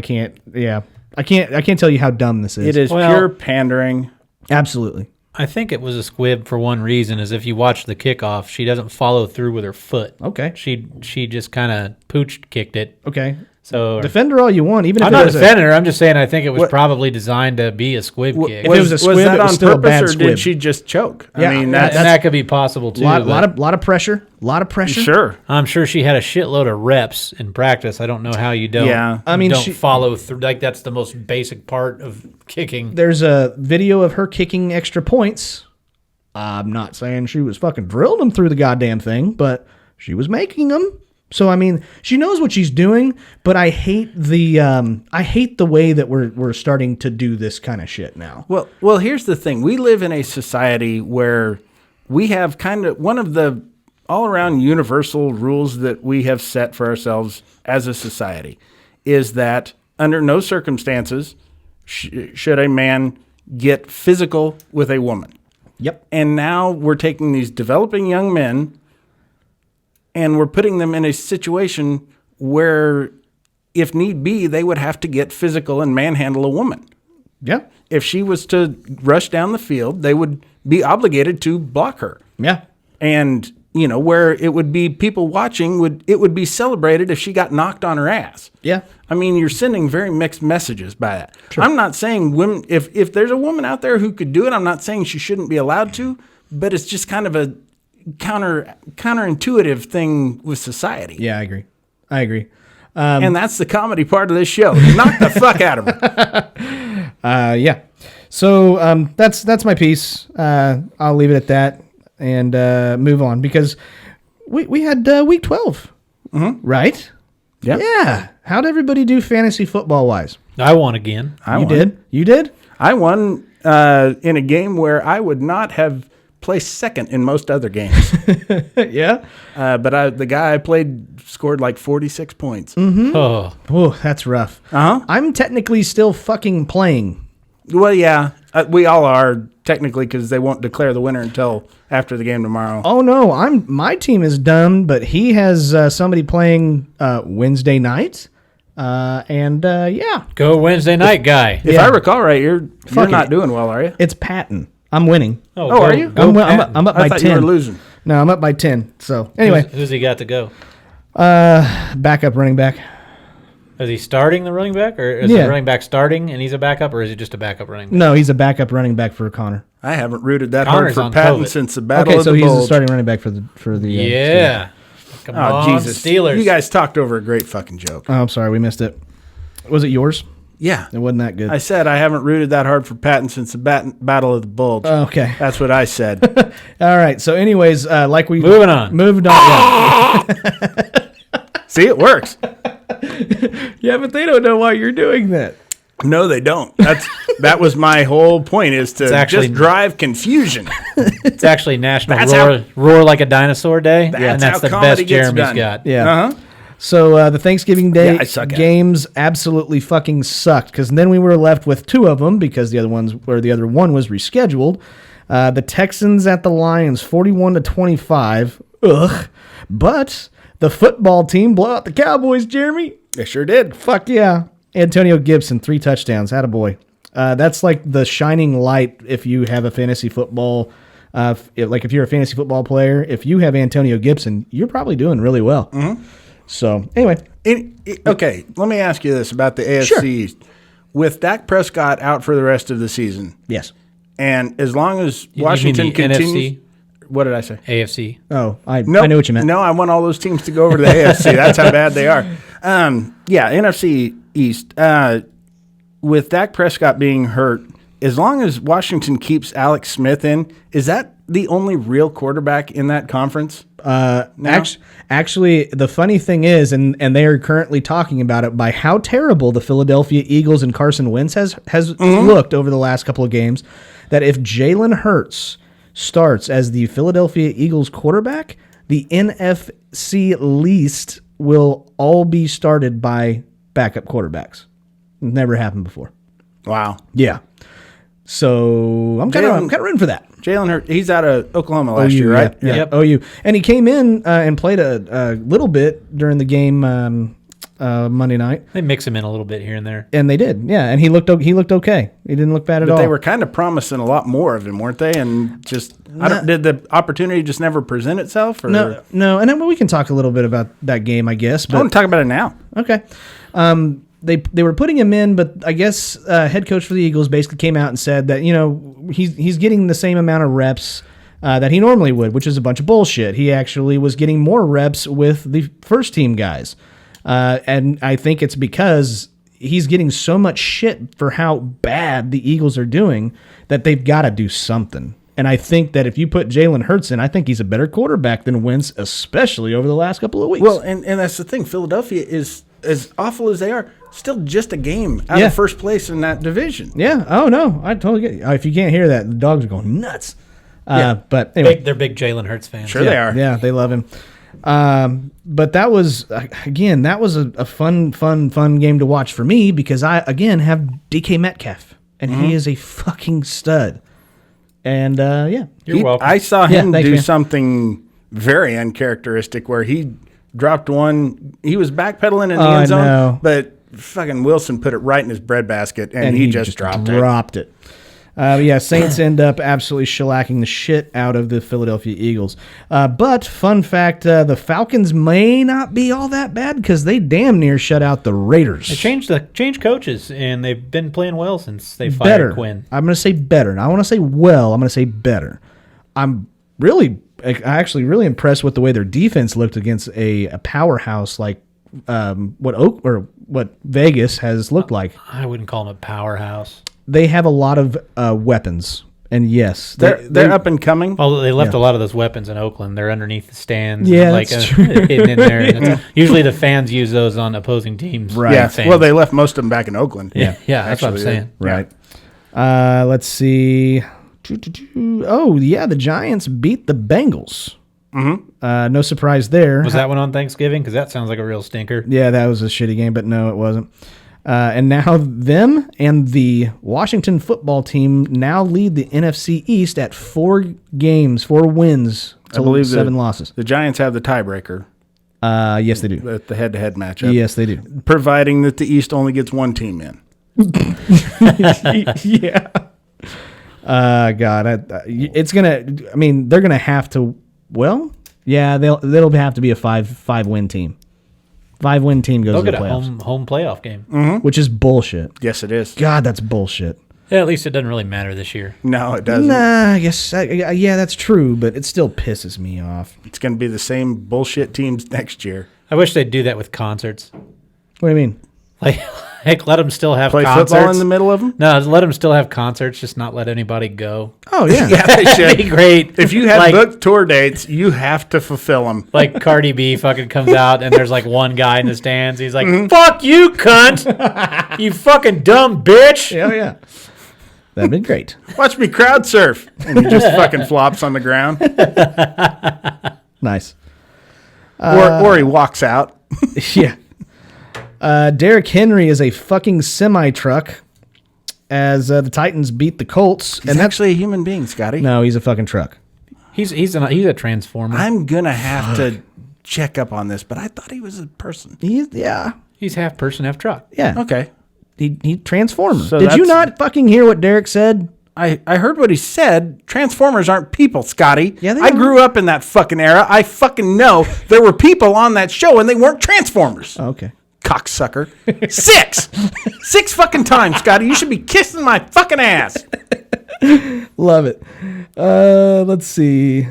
can't tell you how dumb this is. It is pure pandering. Absolutely. I think it was a squib for one reason, is if you watch the kickoff, she doesn't follow through with her foot. Okay. She just kind of pooch kicked it. Okay. So defend her all you want. Even if I'm not defending her. I'm just saying I think it was probably designed to be a squib kick. If it was a squib, that it was on still a purpose, bad or squib. did she just choke? Yeah, I mean, And that's that could be possible too. lot of pressure. A lot of pressure. sure. I'm sure she had a shitload of reps in practice. I don't know how you don't. Yeah. I mean, don't she- follow through. Like that's the most basic part of kicking. There's a video of her kicking extra points. I'm not saying she was fucking drilled them through the goddamn thing, but she was making them. So I mean, she knows what she's doing, but I hate the way that we're starting to do this kind of shit now. Well, here's the thing. We live in a society where we have kind of one of the all-around universal rules that we have set for ourselves as a society is that under no circumstances should a man get physical with a woman. Yep. And now we're taking these developing young men and we're putting them in a situation where, if need be, they would have to get physical and manhandle a woman. Yeah. If she was to rush down the field, they would be obligated to block her. Yeah. And, where it would be people watching, it would be celebrated if she got knocked on her ass. Yeah. I mean, you're sending very mixed messages by that. True. I'm not saying women, if there's a woman out there who could do it, I'm not saying she shouldn't be allowed to, but it's just kind of a counterintuitive thing with society. Yeah, I agree. And that's the comedy part of this show. Knock the fuck out of her. Yeah. So that's my piece. I'll leave it at that and move on because we had week 12, right? Yep. Yeah. How'd everybody do fantasy football wise? I won again. You did? I won in a game where I would not have placed second in most other games. Yeah. But the guy I played scored like 46 points. Oh, Oh, that's rough. Uh-huh. I'm technically still fucking playing. Well, yeah, we all are technically because they won't declare the winner until after the game tomorrow. Oh no, my team is done, but he has somebody playing Wednesday night. Yeah. go Wednesday night, guy. If I recall right, you're Fuck not it. doing well, are you? It's Patton. I'm winning. Oh, go- are you? go Pat. I'm up I by thought 10. you were losing. No, I'm up by 10. So anyway, Who's he got to go? backup running back. Is he starting the running back, or is Yeah. the running back starting and he's a backup, or is he just a backup running back? No, he's a backup running back for Connor. I haven't rooted that Connor's hard on for Patton COVID. since the Battle Okay, of so the he's the Bulge. starting running back for the Steelers. Yeah. Come Oh, on, Jesus. Steelers. You guys talked over a great fucking joke. Oh, I'm sorry, we missed it. Was it yours? Yeah. It wasn't that good. I said I haven't rooted that hard for Patton since the Battle of the Bulge. Okay. That's what I said. All right. So, anyways, like we Moving on. Moved on. Yeah. See, it works. Yeah, but they don't know why you're doing that. No, they don't. That was my whole point, is to just drive confusion. It's actually National That's Roar Like a Dinosaur Day, and That's that's how the comedy best gets Jeremy's done. got. Yeah. Uh-huh. So the Thanksgiving Day Yeah, I suck at it. games absolutely fucking sucked, because then we were left with two of them because the other one was rescheduled. The Texans at the Lions, 41-25. Ugh. But the football team blew out the Cowboys, Jeremy. They sure did. Fuck yeah. Antonio Gibson, 3 touchdowns. Attaboy. That's like the shining light if you have a fantasy football. If you're a fantasy football player, if you have Antonio Gibson, you're probably doing really well. Mm-hmm. So, anyway. Okay, let me ask you this about the AFC East. With Dak Prescott out for the rest of the season, Yes. and as long as You Washington mean the continues... NFC? What did I say? AFC. Oh, I know what you meant. No, I want all those teams to go over to the AFC. That's how bad they are. NFC East. With Dak Prescott being hurt, as long as Washington keeps Alex Smith in, is that the only real quarterback in that conference? Actually, the funny thing is, and they are currently talking about it, by how terrible the Philadelphia Eagles and Carson Wentz has looked over the last couple of games, that if Jalen Hurts starts as the Philadelphia Eagles quarterback, the NFC least will all be started by backup quarterbacks. Never happened before. Wow. Yeah. So I'm kind of rooting for that. Jalen Hurts, he's out of Oklahoma last year, right? Yeah. Yep. OU. And he came in and played a little bit during the game Monday night. They mix him in a little bit here and there. And they did, yeah. And he looked okay. He didn't look bad at all. But they were kind of promising a lot more of him, weren't they? And just, did the opportunity just never present itself? Or? No. And then we can talk a little bit about that game, I guess. But I want to talk about it now. Okay. They were putting him in, but I guess head coach for the Eagles basically came out and said that, he's getting the same amount of reps that he normally would, which is a bunch of bullshit. He actually was getting more reps with the first team guys. And I think it's because he's getting so much shit for how bad the Eagles are doing that they've got to do something. And I think that if you put Jalen Hurts in, I think he's a better quarterback than Wentz, especially over the last couple of weeks. Well, and that's the thing. Philadelphia is, as awful as they are, still just a game out of first place in that division. Yeah. Oh, no. I totally get it. If you can't hear that, the dogs are going nuts. But anyway. They're big Jalen Hurts fans. Sure they are. Yeah, they love him. But that was, again, a fun game to watch for me because I, again, have DK Metcalf, and he is a fucking stud. And, You're welcome. I saw him thanks, do man. something very uncharacteristic where he dropped one. He was backpedaling in the Oh, end zone, I know. but fucking Wilson put it right in his breadbasket, and he just dropped it. Saints end up absolutely shellacking the shit out of the Philadelphia Eagles. But fun fact, the Falcons may not be all that bad because they damn near shut out the Raiders. They changed coaches, and they've been playing well since they fired Quinn. I'm going to say better. And I want to say well. I'm going to say better. I'm actually really impressed with the way their defense looked against a powerhouse like what Vegas has looked like. I wouldn't call them a powerhouse. They have a lot of weapons, and yes, They're up and coming. Well, they left a lot of those weapons in Oakland. They're underneath the stands. Yeah, and that's true. hidden in there. And usually the fans use those on opposing teams. Right. Yeah. Fans. Well, they left most of them back in Oakland. Yeah, that's what I'm saying. Right. Let's see. Oh, yeah, the Giants beat the Bengals. Mm-hmm. No surprise there. Was that one on Thanksgiving? Because that sounds like a real stinker. Yeah, that was a shitty game, but no, it wasn't. And now them and the Washington football team now lead the NFC East at 4 wins to 7 losses. The Giants have the tiebreaker. Yes, they do. At the head-to-head matchup. Yes, they do. Providing that the East only gets one team in. Yeah. God, it's gonna. I mean, they're gonna have to. Well, yeah, they'll have to be a 5-win team. 5-win team goes They'll to get the a playoffs, home playoff game. which is bullshit. Yes, it is. God, that's bullshit. Yeah, at least it doesn't really matter this year. No, it doesn't. Nah, I guess yeah, that's true, but it still pisses me off. It's going to be the same bullshit teams next year. I wish they'd do that with concerts. What do you mean? Like Like, let them still have Play concerts. football in the middle of them? No, let them still have concerts, just not let anybody go. Oh yeah. Yeah, they That'd be should. great. If you have like, booked tour dates, you have to fulfill them. like Cardi B fucking comes out and there's like one guy in the stands. He's like, Mm-hmm. fuck you, cunt. You fucking dumb bitch. Yeah, yeah. That'd be great. Watch me crowd surf. And he just fucking flops on the ground. Nice. Or he walks out. Yeah. Derrick Henry is a fucking semi-truck as the Titans beat the Colts. He's actually a human being, Scotty. No, he's a fucking truck. He's a transformer. I'm going to have to check up on this, but I thought he was a person. Yeah. He's half person, half truck. Yeah. Okay. He Transformer. So Did you that's- not fucking hear what Derrick said? I heard what he said. Transformers aren't people, Scotty. Yeah, they I are. grew up in that fucking era. I fucking know there were people on that show and they weren't Transformers. Oh, okay. Cocksucker. Six fucking times, Scotty. You should be kissing my fucking ass. Love it. Let's see.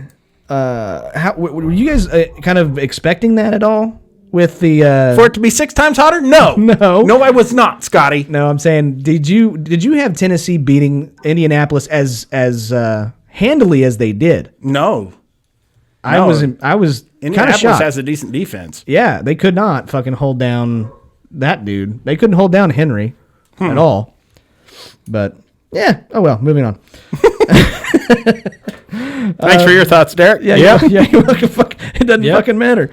Were you guys kind of expecting that at all with the? For it to be 6 times hotter? No. No, I was not, Scotty. No, I'm saying, did you have Tennessee beating Indianapolis as handily as they did? No. I was kind of Indianapolis shocked. has a decent defense. Yeah, they could not fucking hold down that dude. They couldn't hold down Henry at all. But yeah, oh well. Moving on. Thanks for your thoughts, Derek. Yeah. You're welcome. It doesn't fucking matter.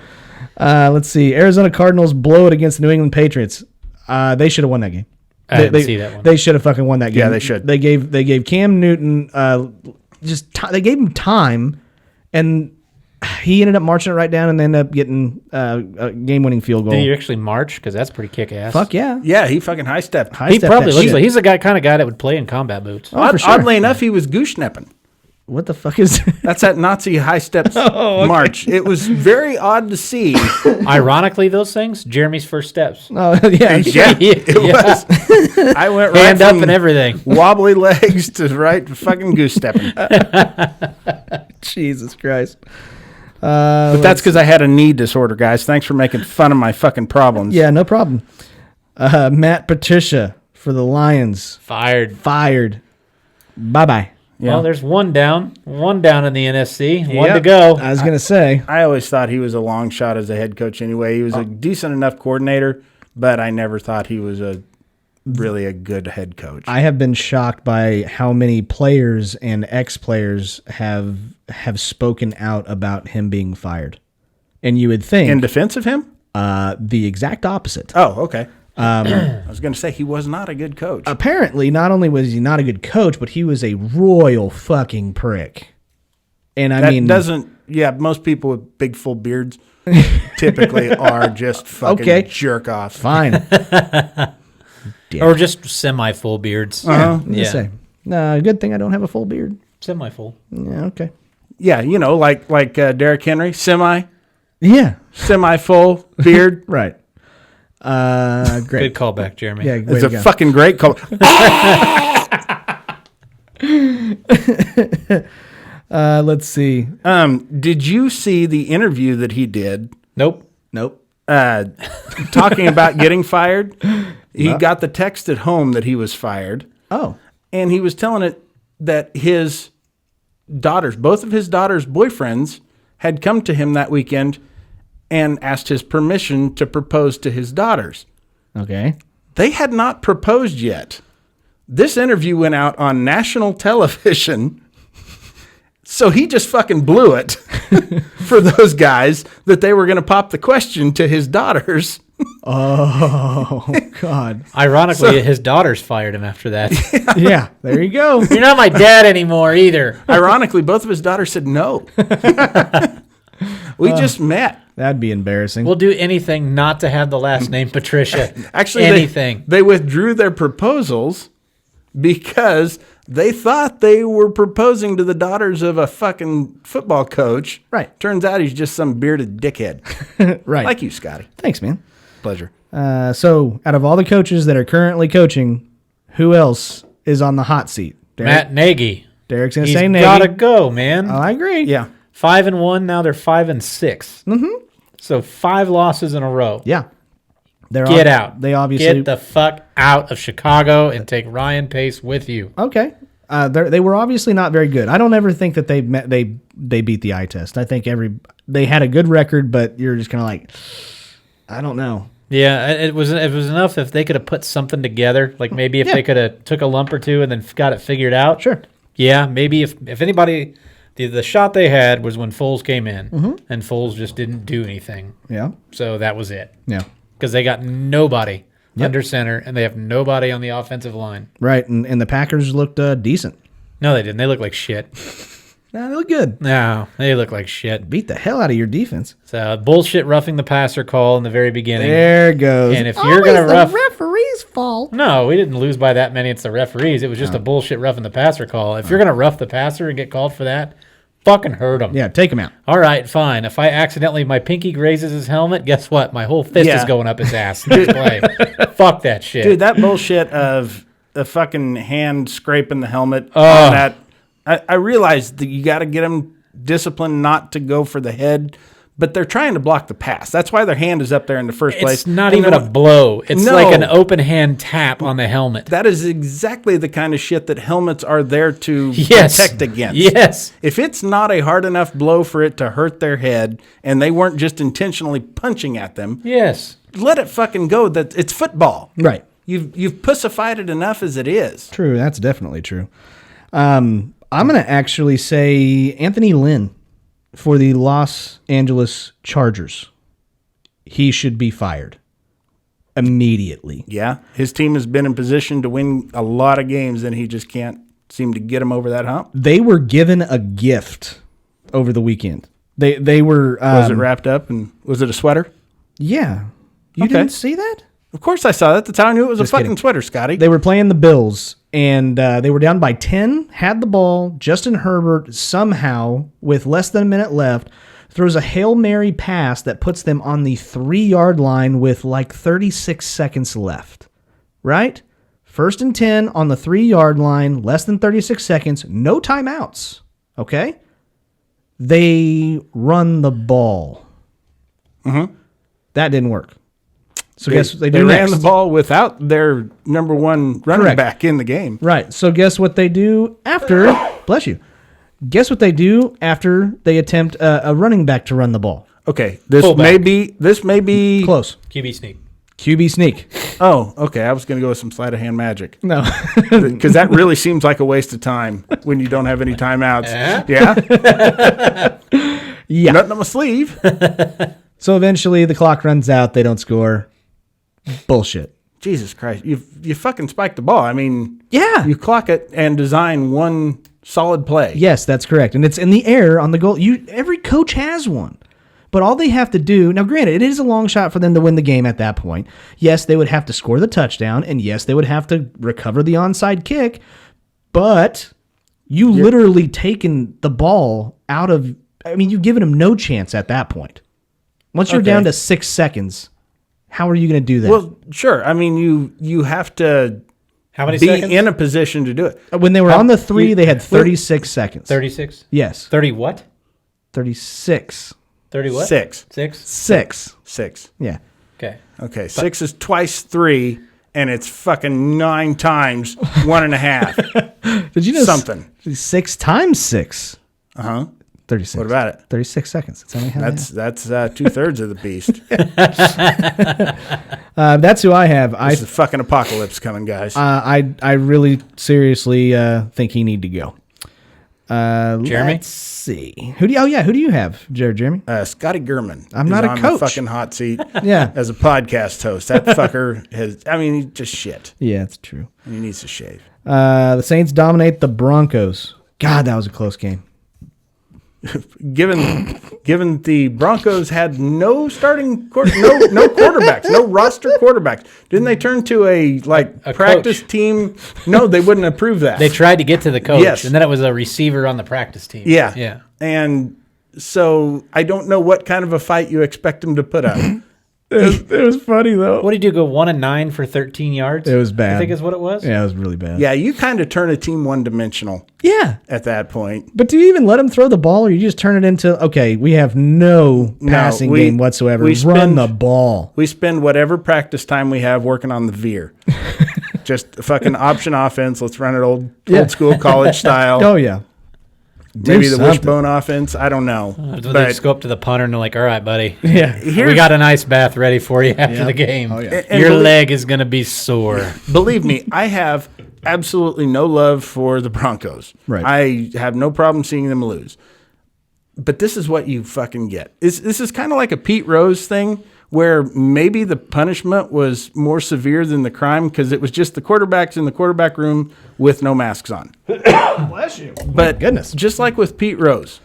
Let's see. Arizona Cardinals blow it against the New England Patriots. They should have won that game. I didn't see that one. They should have fucking won that game. Yeah, they should. They gave Cam Newton they gave him time, and he ended up marching it right down, and they ended up getting a game-winning field goal. Did he actually march? Because that's pretty kick-ass. Fuck yeah. Yeah, he fucking high-stepped. He probably looks like he's the kind of guy that would play in combat boots. Oh, for sure. Oddly enough, he was goose-schnepping. What the fuck is That's that Nazi high-step march. It was very odd to see. Ironically, those things, Jeremy's first steps. Oh, yeah. Yeah, it was. I went right Hand up from and everything. wobbly legs to right fucking goose-stepping. Jesus Christ. But that's because I had a knee disorder, guys. Thanks for making fun of my fucking problems. Yeah, no problem. Matt Patricia for the Lions. Fired. Bye-bye. Well, there's one down in the NFC. One to Yep. go. I was going to say. I always thought he was a long shot as a head coach anyway. He was a decent enough coordinator, but I never thought he was really a good head coach. I have been shocked by how many players and ex-players have spoken out about him being fired. And you would think In defense of him? the exact opposite. Oh, okay. I was going to say he was not a good coach. Apparently, not only was he not a good coach, but he was a royal fucking prick. And I mean, most people with big full beards typically are just fucking jerk offs. fine. Or just semi-full beards. I'm gonna say, good thing I don't have a full beard. Semi-full. Yeah, okay. Yeah, like Derrick Henry, Yeah, semi-full beard. right. Great. Good callback, Jeremy. Yeah, way It's to a go. fucking great call. Let's see. Did you see the interview that he did Nope. talking about getting fired? He got the text at home that he was fired, Oh, and he was telling it that his daughters, both of his daughters' boyfriends, had come to him that weekend and asked his permission to propose to his daughters. okay. They had not proposed yet. This interview went out on national television. So he just fucking blew it for those guys that they were going to pop the question to his daughters. Oh, God. Ironically, his daughters fired him after that. Yeah, there you go. You're not my dad anymore either. Ironically, both of his daughters said no. We just met. That'd be embarrassing. We'll do anything not to have the last name Patricia. Actually, anything. They withdrew their proposals because they thought they were proposing to the daughters of a fucking football coach. Right. Turns out he's just some bearded dickhead. Right. Like you, Scotty. Thanks, man. Pleasure. So, out of all the coaches that are currently coaching, who else is on the hot seat? Derek? Matt Nagy. Derek's going to He's say Nagy. gotta go, man. I agree. Yeah. 5-1. Now they're 5-6. Mm-hmm. So 5 losses in a row. Yeah. Get out. They obviously get the fuck out of Chicago and take Ryan Pace with you. Okay. They were obviously not very good. I don't ever think that they beat the eye test. I think they had a good record, but you're just kind of like, I don't know. Yeah, it was enough if they could have put something together. Like maybe if they could have took a lump or two and then got it figured out. Sure. Yeah, maybe if anybody, the shot they had was when Foles came in, and Foles just didn't do anything. Yeah. So that was it. Yeah. Because they got nobody under center, and they have nobody on the offensive line. Right, and the Packers looked decent. No, they didn't. They look like shit. No, they look good. No, they look like shit. Beat the hell out of your defense. So bullshit roughing the passer call in the very beginning. There it goes. And if you're gonna rough, the referee's fault. no, we didn't lose by that many. It's the referees. It was just a bullshit roughing the passer call. If you're gonna rough the passer and get called for that, fucking hurt him. Yeah, take him out. All right, fine. If I accidentally my pinky grazes his helmet, guess what? My whole fist is going up his ass. Next play. Fuck that shit, Dude, that bullshit of the fucking hand scraping the helmet Oh. on that. I realize that you got to get them disciplined not to go for the head, but they're trying to block the pass. That's why their hand is up there in the first place. It's not And even a blow. It's No. like an open hand tap on the helmet. That is exactly the kind of shit that helmets are there to Yes. protect against. Yes. If it's not a hard enough blow for it to hurt their head and they weren't just intentionally punching at them, Yes. let it fucking go. That it's football. Right. You've pussified it enough as it is. True, that's definitely true. I'm going to actually say Anthony Lynn for the Los Angeles Chargers. He should be fired immediately. Yeah, his team has been in position to win a lot of games, and he just can't seem to get them over that hump. They were given a gift over the weekend. They were... Was it wrapped up, and was it a sweater? Yeah. You Okay. didn't see that? Of course I saw that. That's how I knew it was Just a fucking kidding. sweater, Scotty. They were playing the Bills, and they were down by 10, had the ball. Justin Herbert somehow, with less than a minute left, throws a Hail Mary pass that puts them on the 3-yard line with like 36 seconds left. Right? 1st and 10 on the 3-yard line, less than 36 seconds, no timeouts. Okay? They run the ball. That didn't work. So guess what they do ran next? the ball without their number one running Correct. back in the game. Right. So guess what they do after? Bless you. Guess what they do after they attempt a running back to run the ball? Okay, this Fullback. may be Close. QB sneak. QB sneak. Oh, okay. I was going to go with some sleight of hand magic No. because that really seems like a waste of time when you don't have any timeouts. Yeah, Yeah. nothing on my sleeve. So eventually the clock runs out. They don't score. Bullshit. Jesus Christ, you fucking spiked the ball. I mean, Yeah. you clock it and design one solid play. Yes, that's correct. And it's in the air on the goal. Every coach has one. But all they have to do, now granted, it is a long shot for them to win the game at that point. Yes, they would have to score the touchdown, and yes, they would have to recover the onside kick, but you literally taken the ball out of, you've given them no chance at that point. Once you're Okay. down to 6 seconds, how are you going to do that? Well, sure. I mean, you have to How many be seconds? in a position to do it. When they were on the 3, they had 36 seconds. 36? Yes. 30 what? 36. 30 what? Six. 6. Yeah. Okay. Okay, 6 is twice 3, and it's fucking 9 times 1.5. Did you know Something. 6 times 6? 36. What about it? 36 seconds. That's only how they have. That's 2/3 of the beast. That's who I have. It's the fucking apocalypse coming, guys. I really seriously think he need to go. Jeremy? Let's see. Who do you have, Jeremy? Scotty Gurman. I'm is not a on coach. The fucking hot seat. Yeah. As a podcast host, that fucker has. I mean, he's just shit. Yeah, it's true. He needs to shave. The Saints dominate the Broncos. God, that was a close game. Given the Broncos had no starting no quarterbacks, no roster quarterbacks. Didn't they turn to a practice coach. team? No, they wouldn't approve that. They tried to get to the coach, Yes. and then it was a receiver on the practice team. Yeah. Yeah. And so I don't know what kind of a fight you expect them to put up. It was funny though. What did you do? Go 1 of 9 for 13 yards? It was bad. I think is what it was. Yeah, it was really bad. Yeah, you kind of turn a team one-dimensional Yeah. at that point. But do you even let him throw the ball, or you just turn it into, okay, we have no passing game whatsoever. Run the ball. We spend whatever practice time we have working on the veer. Just a fucking option offense. Let's run it old school college style. Oh, yeah. Maybe the wishbone offense. I don't know. They just go up to the punter and they're like, all right, buddy. Yeah. We got an ice bath ready for you after the game. Oh, yeah. And Your leg is going to be sore. Believe me, I have absolutely no love for the Broncos. Right. I have no problem seeing them lose. But this is what you fucking get. This is kind of like a Pete Rose thing where maybe the punishment was more severe than the crime because it was just the quarterbacks in the quarterback room with no masks on. Bless you. But goodness. just like with Pete Rose,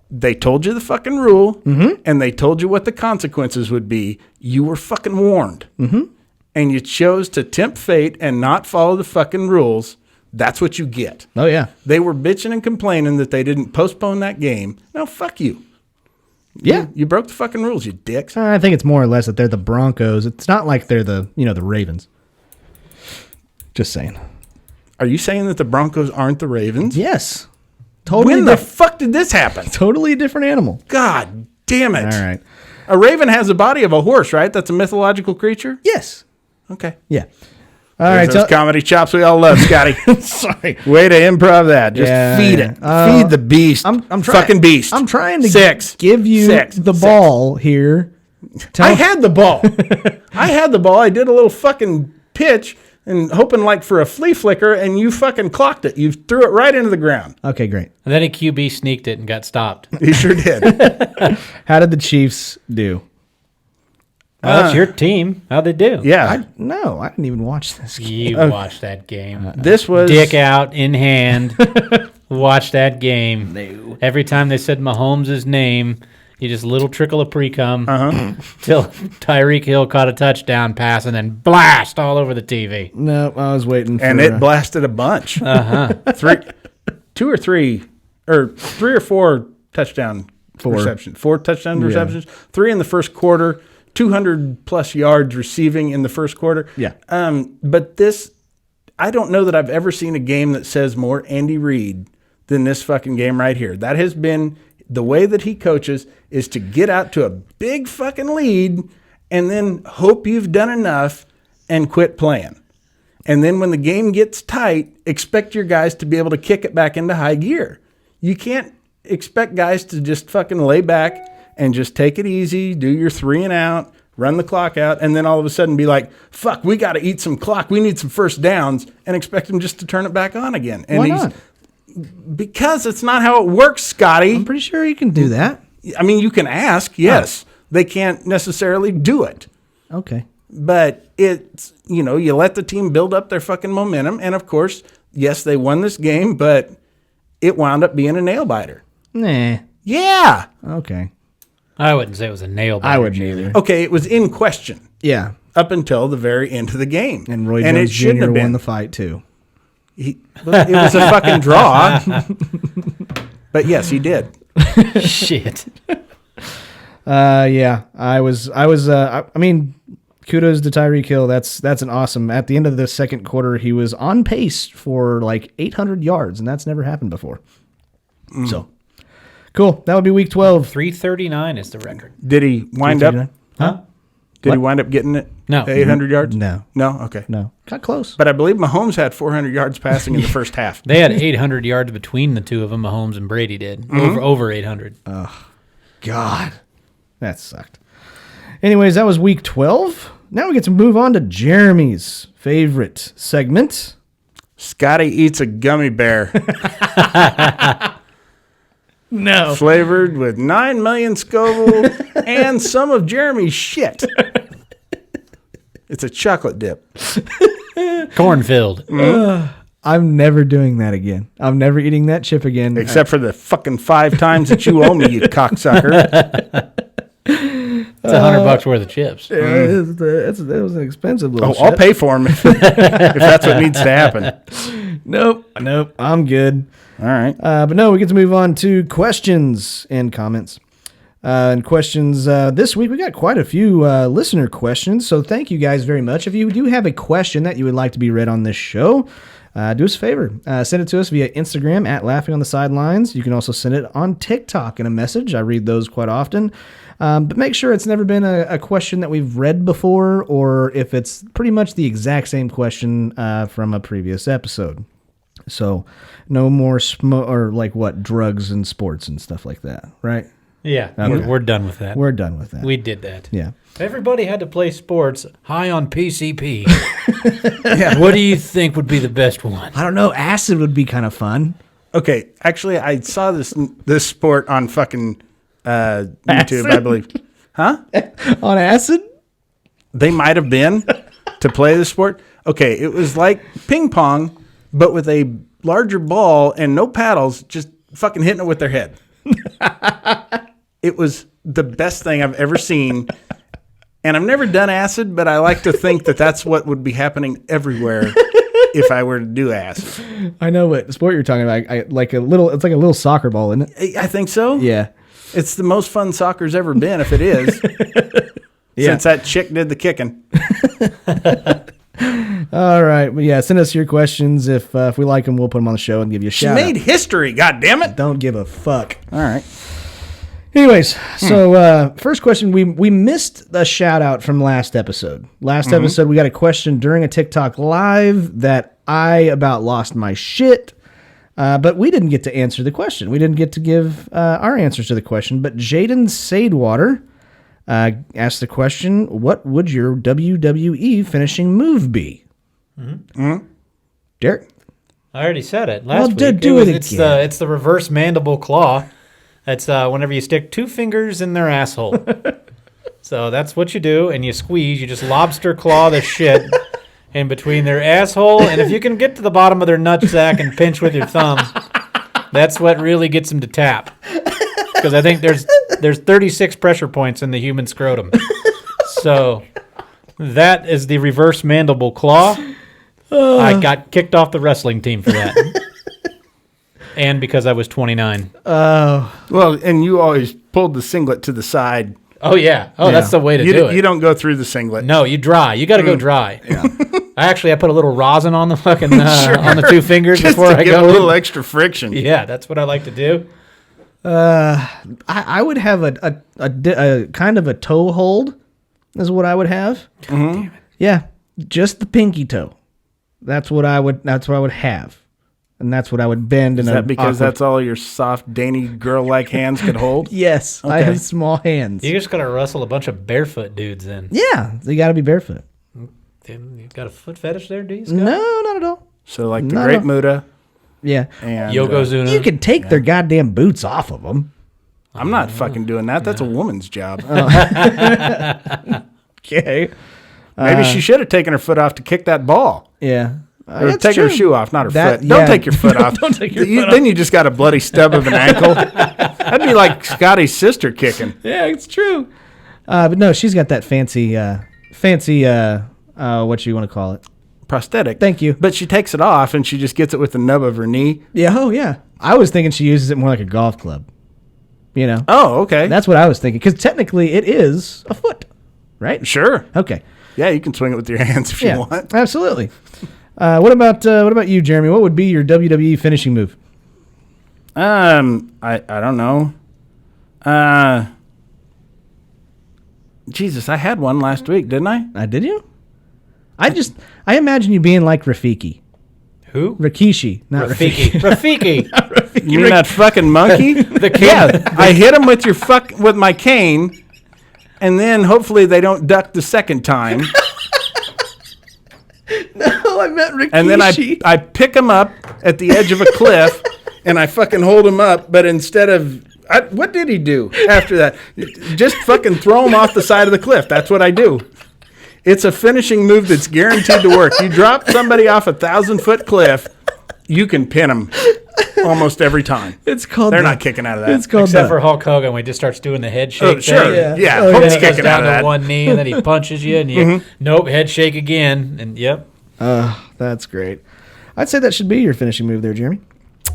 they told you the fucking rule and they told you what the consequences would be. You were fucking warned. And you chose to tempt fate and not follow the fucking rules. That's what you get. Oh, yeah. They were bitching and complaining that they didn't postpone that game. No, fuck you. Yeah. You broke the fucking rules, you dicks. I think it's more or less that they're the Broncos. It's not like they're the Ravens. Just saying. Are you saying that the Broncos aren't the Ravens? Yes. Totally. When the fuck did this happen? Totally different animal. God damn it. All right. A raven has the body of a horse, right? That's a mythological creature? Yes. Okay. Yeah. All right. Those comedy chops we all love, Scotty. Sorry. Way to improv that. Just feed it. Feed the beast. I'm trying. Fucking beast. I'm trying to Six. give you Six. the Six. ball here. I had the ball. I had the ball. I did a little fucking pitch and hoping like for a flea flicker, and you fucking clocked it. You threw it right into the ground. Okay, great. And then a QB sneaked it and got stopped. You sure did. How did the Chiefs do? Well, that's your team. How'd they do? Yeah. I didn't even watch this game. You watched that game. This was Dick out in hand. Watch that game. No. Every time they said Mahomes' name, you just little trickle of pre-cum till Tyreek Hill caught a touchdown pass and then blast all over the TV. No, I was waiting for and it blasted a bunch. Three or four touchdown receptions. 4 touchdown receptions. 3 in the first quarter. 200 plus yards receiving in the first quarter. Yeah. But this, I don't know that I've ever seen a game that says more Andy Reid than this fucking game right here. That has been the way that he coaches, is to get out to a big fucking lead and then hope you've done enough and quit playing. And then when the game gets tight, expect your guys to be able to kick it back into high gear. You can't expect guys to just fucking lay back and just take it easy, do your 3 and out, run the clock out, and then all of a sudden be like, fuck, we got to eat some clock. We need some first downs, and expect them just to turn it back on again. And Why not? Because it's not how it works, Scotty. I'm pretty sure you can do that. I mean, you can ask, yes. They can't necessarily do it. Okay. But it's, you let the team build up their fucking momentum. And of course, yes, they won this game, but it wound up being a nail biter. Nah. Yeah. Okay. I wouldn't say it was a nail biter. I wouldn't either. Okay, it was in question Yeah. up until the very end of the game. And Roy it Jones shouldn't Jr. have been. won the fight too. It was a fucking draw. But yes, he did. Shit. Yeah. I mean, kudos to Tyreek Hill. That's an awesome. At the end of the second quarter, he was on pace for like 800 yards, and that's never happened before. So cool. That would be week 12. 339 is the record. Did he wind up? Huh? Did he wind up getting it? No. 800 yards? No. No? Okay. No. Got close. But I believe Mahomes had 400 yards passing in the first half. They had 800 yards between the two of them, Mahomes and Brady did. Over 800. God. That sucked. Anyways, that was week 12. Now we get to move on to Jeremy's favorite segment. Scotty eats a gummy bear No. flavored with 9 million Scoville and some of Jeremy's shit. It's a chocolate dip. Cornfield. I'm never doing that again. I'm never eating that chip again. Except for the fucking 5 times that you owe me, you cocksucker. It's $100 worth of chips. It was an expensive little Oh, I'll pay for them if that's what needs to happen. Nope. I'm good. All right. But no, we get to move on to questions and comments. And questions this week, we got quite a few listener questions, so thank you guys very much. If you do have a question that you would like to be read on this show, do us a favor. Send it to us via Instagram at Laughing on the Sidelines. You can also send it on TikTok in a message. I read those quite often. But make sure it's never been a question that we've read before, or if it's pretty much the exact same question from a previous episode. So no more drugs and sports and stuff like that, right? Yeah, Okay. we're done with that. We're done with that. We did that. Yeah. Everybody had to play sports high on PCP. What do you think would be the best one? I don't know. Acid would be kind of fun. Okay, actually, I saw this sport on fucking YouTube, I believe. Huh? On acid? They might have been to play the sport. Okay, it was like ping pong, but with a larger ball and no paddles, just fucking hitting it with their head. It was the best thing I've ever seen. And I've never done acid, but I like to think that that's what would be happening everywhere if I were to do acid. I know what sport you're talking about. It's like a little soccer ball, isn't it? I think so. Yeah. It's the most fun soccer's ever been, if it is. Yeah. Since that chick did the kicking. All right. Well, yeah, send us your questions. If we like them, we'll put them on the show and give you a She shout made history, goddammit. Don't give a fuck. All right. Anyways, so first question, we missed a shout out from last episode. Last episode, we got a question during a TikTok live that I about lost my shit, but we didn't get to answer the question. We didn't get to give our answers to the question, but Jaden Sadewater asked the question, what would your WWE finishing move be? Derrick? I already said it last week. It's the reverse mandible claw. That's whenever you stick two fingers in their asshole. So that's what you do, and you squeeze. You just lobster claw the shit in between their asshole, and if you can get to the bottom of their nutsack and pinch with your thumb, that's what really gets them to tap. Because I think there's 36 pressure points in the human scrotum. So that is the reverse mandible claw. I got kicked off the wrestling team for that. And because I was 29. Well, and you always pulled the singlet to the side. Oh, yeah. Oh, that's the way to do it. You don't go through the singlet. No, you dry. You got to go dry. Yeah. I put a little rosin on the fucking on the two fingers just before to I give go. a little extra friction. Yeah, that's what I like to do. I would have a kind of a toe hold is what I would have. Mm-hmm. Yeah, just the pinky toe. That's what I would have. And that's what I would bend. Is that because that's all your soft, dainty, girl-like hands could hold? Yes, I have small hands. You just got to wrestle a bunch of barefoot dudes in. Yeah, you got to be barefoot. You got a foot fetish there, do you, Scott? No, not at all. So like the Great Muta. Yeah. And Yokozuna. You can take their goddamn boots off of them. I'm not fucking doing that. That's a woman's job. Okay. Maybe she should have taken her foot off to kick that ball. Yeah. Or That's take true. her shoe off, not her That- foot. Don't yeah. take your foot off. Don't take your foot Then you just got a bloody stub of an ankle. That'd be like Scotty's sister kicking. Yeah, it's true. But no, she's got that fancy, what you want to call it? Prosthetic. Thank you. But she takes it off and she just gets it with the nub of her knee. Yeah. Oh, yeah. I was thinking she uses it more like a golf club. You know? Oh, okay. That's what I was thinking. Because technically it is a foot, right? Sure. Okay. Yeah, you can swing it with your hands if you want. Absolutely. What about you, Jeremy? What would be your WWE finishing move? I don't know. Jesus, I had one last week, didn't I? Did you? I imagine you being like Rafiki. Who? Rikishi, not Rafiki. Rafiki. You mean that fucking monkey? Yeah, I hit him with with my cane, and then hopefully they don't duck the second time. No, I meant Rikishi. And then I pick him up at the edge of a cliff, and I fucking hold him up, but instead of... what did he do after that? Just fucking throw him off the side of the cliff. That's what I do. It's a finishing move that's guaranteed to work. You drop somebody off a 1,000-foot cliff, you can pin them almost every time. It's called... They're not kicking out of that. It's called... Except for Hulk Hogan when he just starts doing the head shake. Oh, sure. thing. Yeah. Oh, Hulk's Then he goes kicking down out of to that. one knee, and then he punches you, and you... Nope, head shake again, and yep. That's great. I'd say that should be your finishing move there, Jeremy.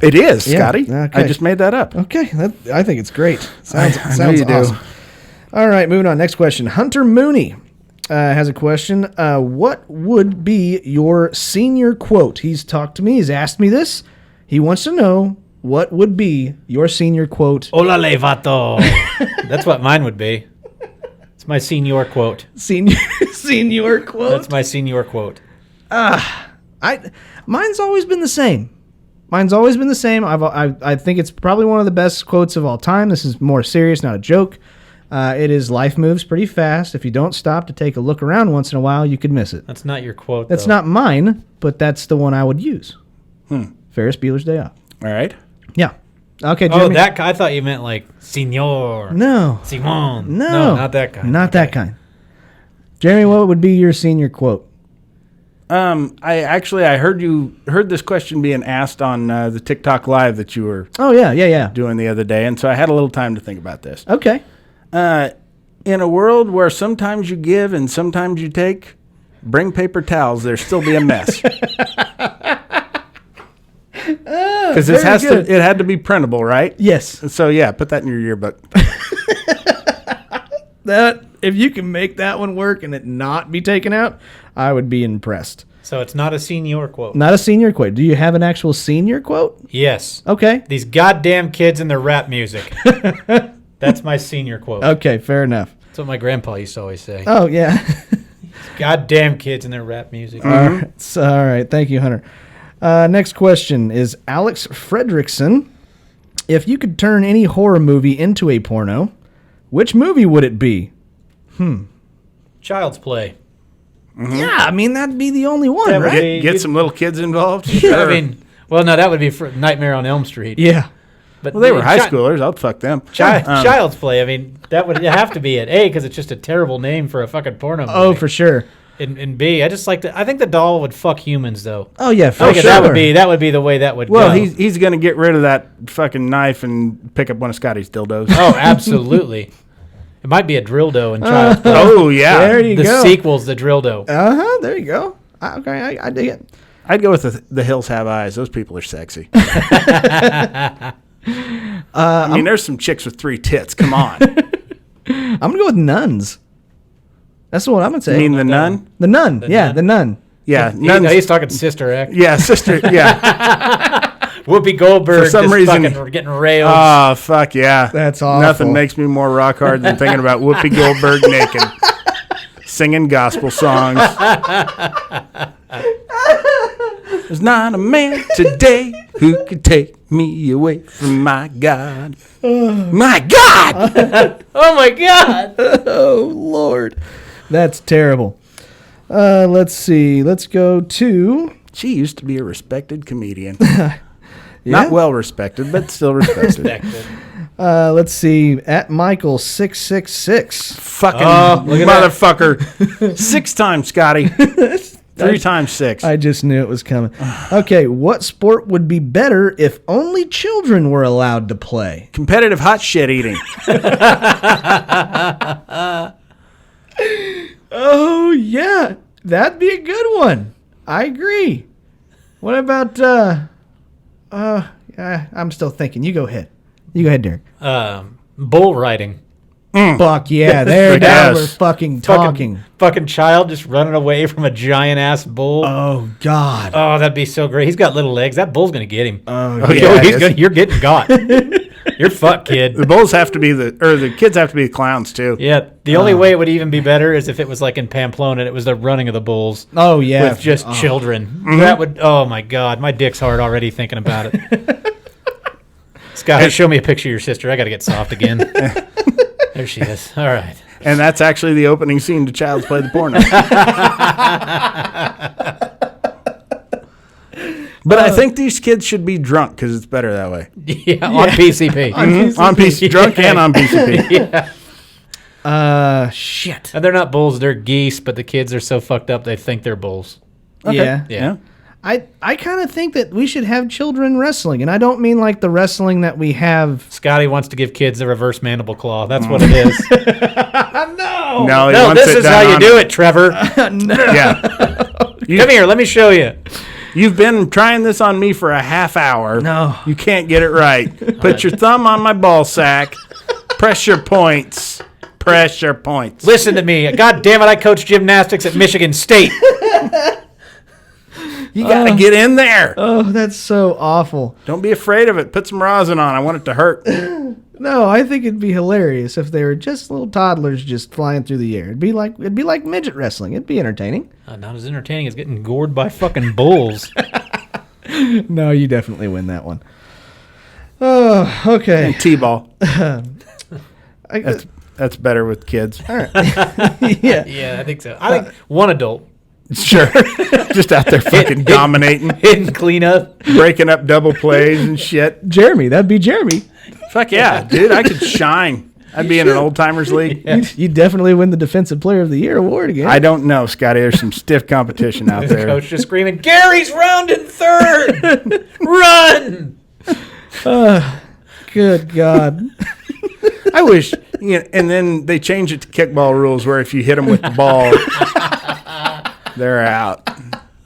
It is, Yeah, Scotty. okay. I just made that up. Okay, I think it's great. Sounds I know you do. awesome. All right, moving on. Next question. Hunter Mooney has a question. What would be your senior quote? He's talked to me. He's asked me this. He wants to know what would be your senior quote. Hola, levato. That's what mine would be. It's my senior quote. Senior quote? That's my senior quote. Mine's always been the same. I think it's probably one of the best quotes of all time. This is more serious, not a joke. It is life moves pretty fast. If you don't stop to take a look around once in a while, you could miss it. That's not your quote, That's though. not mine, but that's the one I would use. Ferris Bueller's Day Off. All right. Yeah. Okay, Oh, Jeremy. I thought you meant like senor. No. Simon. No. Not that kind. Not that kind. Jeremy, what would be your senior quote? I heard this question being asked on the TikTok live that you were Oh, yeah. doing the other day, and so I had a little time to think about this. Okay. In a world where sometimes you give and sometimes you take, bring paper towels. There'll still be a mess. Because it had to be printable, right? Yes. And so yeah, put that in your yearbook. That if you can make that one work and it not be taken out, I would be impressed. So it's not a senior quote. Not a senior quote. Do you have an actual senior quote? Yes. Okay. These goddamn kids and their rap music. That's my senior quote. Okay, fair enough. That's what my grandpa used to always say. Oh, yeah. Goddamn kids and their rap music. All right. Thank you, Hunter. Next question is Alex Fredrickson. If you could turn any horror movie into a porno, which movie would it be? Child's Play. Yeah, I mean, that'd be the only one, That would right? be- Get some little kids involved. I mean, well, no, that would be for Nightmare on Elm Street. Yeah. But Well, they were high schoolers. I'll fuck them. Child's Play. I mean, that would have to be it. A, because it's just a terrible name for a fucking porno movie. Oh, for sure. And B, I just like I think the doll would fuck humans though. Oh, yeah, for I think sure. that would be the way that would Well, go. he's going to get rid of that fucking knife and pick up one of Scotty's dildos. Oh, absolutely. It might be a dildo in Child's Play. Oh, yeah. There you The go. sequel's the dildo. There you go. Okay, I dig it. I'd go with the Hills Have Eyes. Those people are sexy. I mean, there's some chicks with 3 tits. Come on. I'm going to go with nuns. That's what I'm going to say. You mean the nun? The nun. Nun. The nun. Yeah, He's talking Sister Act. Yeah, sister. Yeah. Whoopi Goldberg For some just reason- fucking getting railed. Oh, fuck yeah. That's awful. Nothing makes me more rock hard than thinking about Whoopi Goldberg naked, singing gospel songs. There's not a man today who could take me away from my God. My God! Oh my God! Oh, Lord. That's terrible. Let's see. Let's go to... She used to be a respected comedian. Not well respected, but still respected. Let's see. At Michael666. Fucking look at that. motherfucker. 6 times, Scotty. 3 times 6. I just knew it was coming. Okay, what sport would be better if only children were allowed to play? Competitive hot shit eating. Oh, yeah. That'd be a good one. I agree. What about, I'm still thinking. You go ahead. You go ahead, Derrick. Bull riding. Fuck yeah. There Yes. we're fucking talking. Fucking child just running away from a giant ass bull. Oh, God. Oh, that'd be so great. He's got little legs. That bull's gonna get him. Oh, yeah. yeah. You're getting got. You're fucked, kid. The bulls have to be the kids have to be the clowns too. Yeah, the only way it would even be better is if it was like in Pamplona and it was the running of the bulls Oh, yeah. with just children. That would, oh my God, my dick's hard already thinking about it. Scott, show me a picture of your sister. I got to get soft again. There she is. All right. And that's actually the opening scene to Child's Play the Porno. But I think these kids should be drunk because it's better that way. Yeah, on PCP. On PC, drunk and on PCP. Yeah. Shit. And they're not bulls, they're geese, but the kids are so fucked up they think they're bulls. Yeah. Yeah. I kind of think that we should have children wrestling, and I don't mean like the wrestling that we have. Scotty wants to give kids the reverse mandible claw. That's what it is. No. No, he No, wants this it is down how you on- do it, Trevor. Yeah. Come here, let me show you. You've been trying this on me for a half hour. No. You can't get it right. Put your thumb on my ball sack. Pressure points. Pressure points. Listen to me. God damn it, I coach gymnastics at Michigan State. You got to get in there. Oh, that's so awful. Don't be afraid of it. Put some rosin on. I want it to hurt. No, I think it'd be hilarious if they were just little toddlers just flying through the air. It'd be like midget wrestling. It'd be entertaining. Not as entertaining as getting gored by fucking bulls. No, you definitely win that one. Oh, okay. And T-ball. I, That's better with kids. yeah. Yeah, I think so. I think one adult. Sure. Just out there fucking dominating. Hitting cleanup. Breaking up double plays and shit. Jeremy, that'd be Jeremy. Fuck yeah, dude. I could shine. I'd be in an old timers league. Yeah. You definitely win the Defensive Player of the Year award again. I don't know, Scotty. There's some stiff competition out The there. coach just screaming, Gary's rounding third! Run! Good God. I wish, and then they change it to kickball rules where if you hit them with the ball, they're out.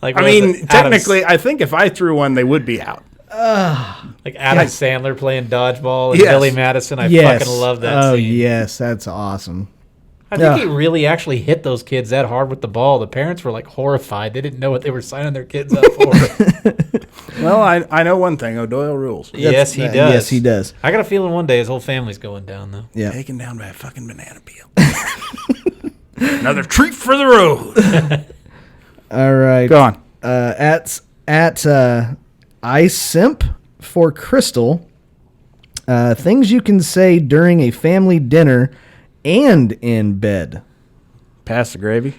Like, I what is mean, it? technically, I think if I threw one, they would be out. Like Adam Sandler playing dodgeball and Yes. Billy Madison. I Yes. fucking love that Oh, scene. yes. That's awesome. I think he really actually hit those kids that hard with the ball. The parents were like horrified. They didn't know what they were signing their kids up for. Well, I know one thing. O'Doyle rules. Yes, he does. Yes, he does. I got a feeling one day his whole family's going down, though. Yeah. Taken down by a fucking banana peel. Another treat for the road. All right. Go on. At iSimp for Crystal, things you can say during a family dinner and in bed. Pass the gravy.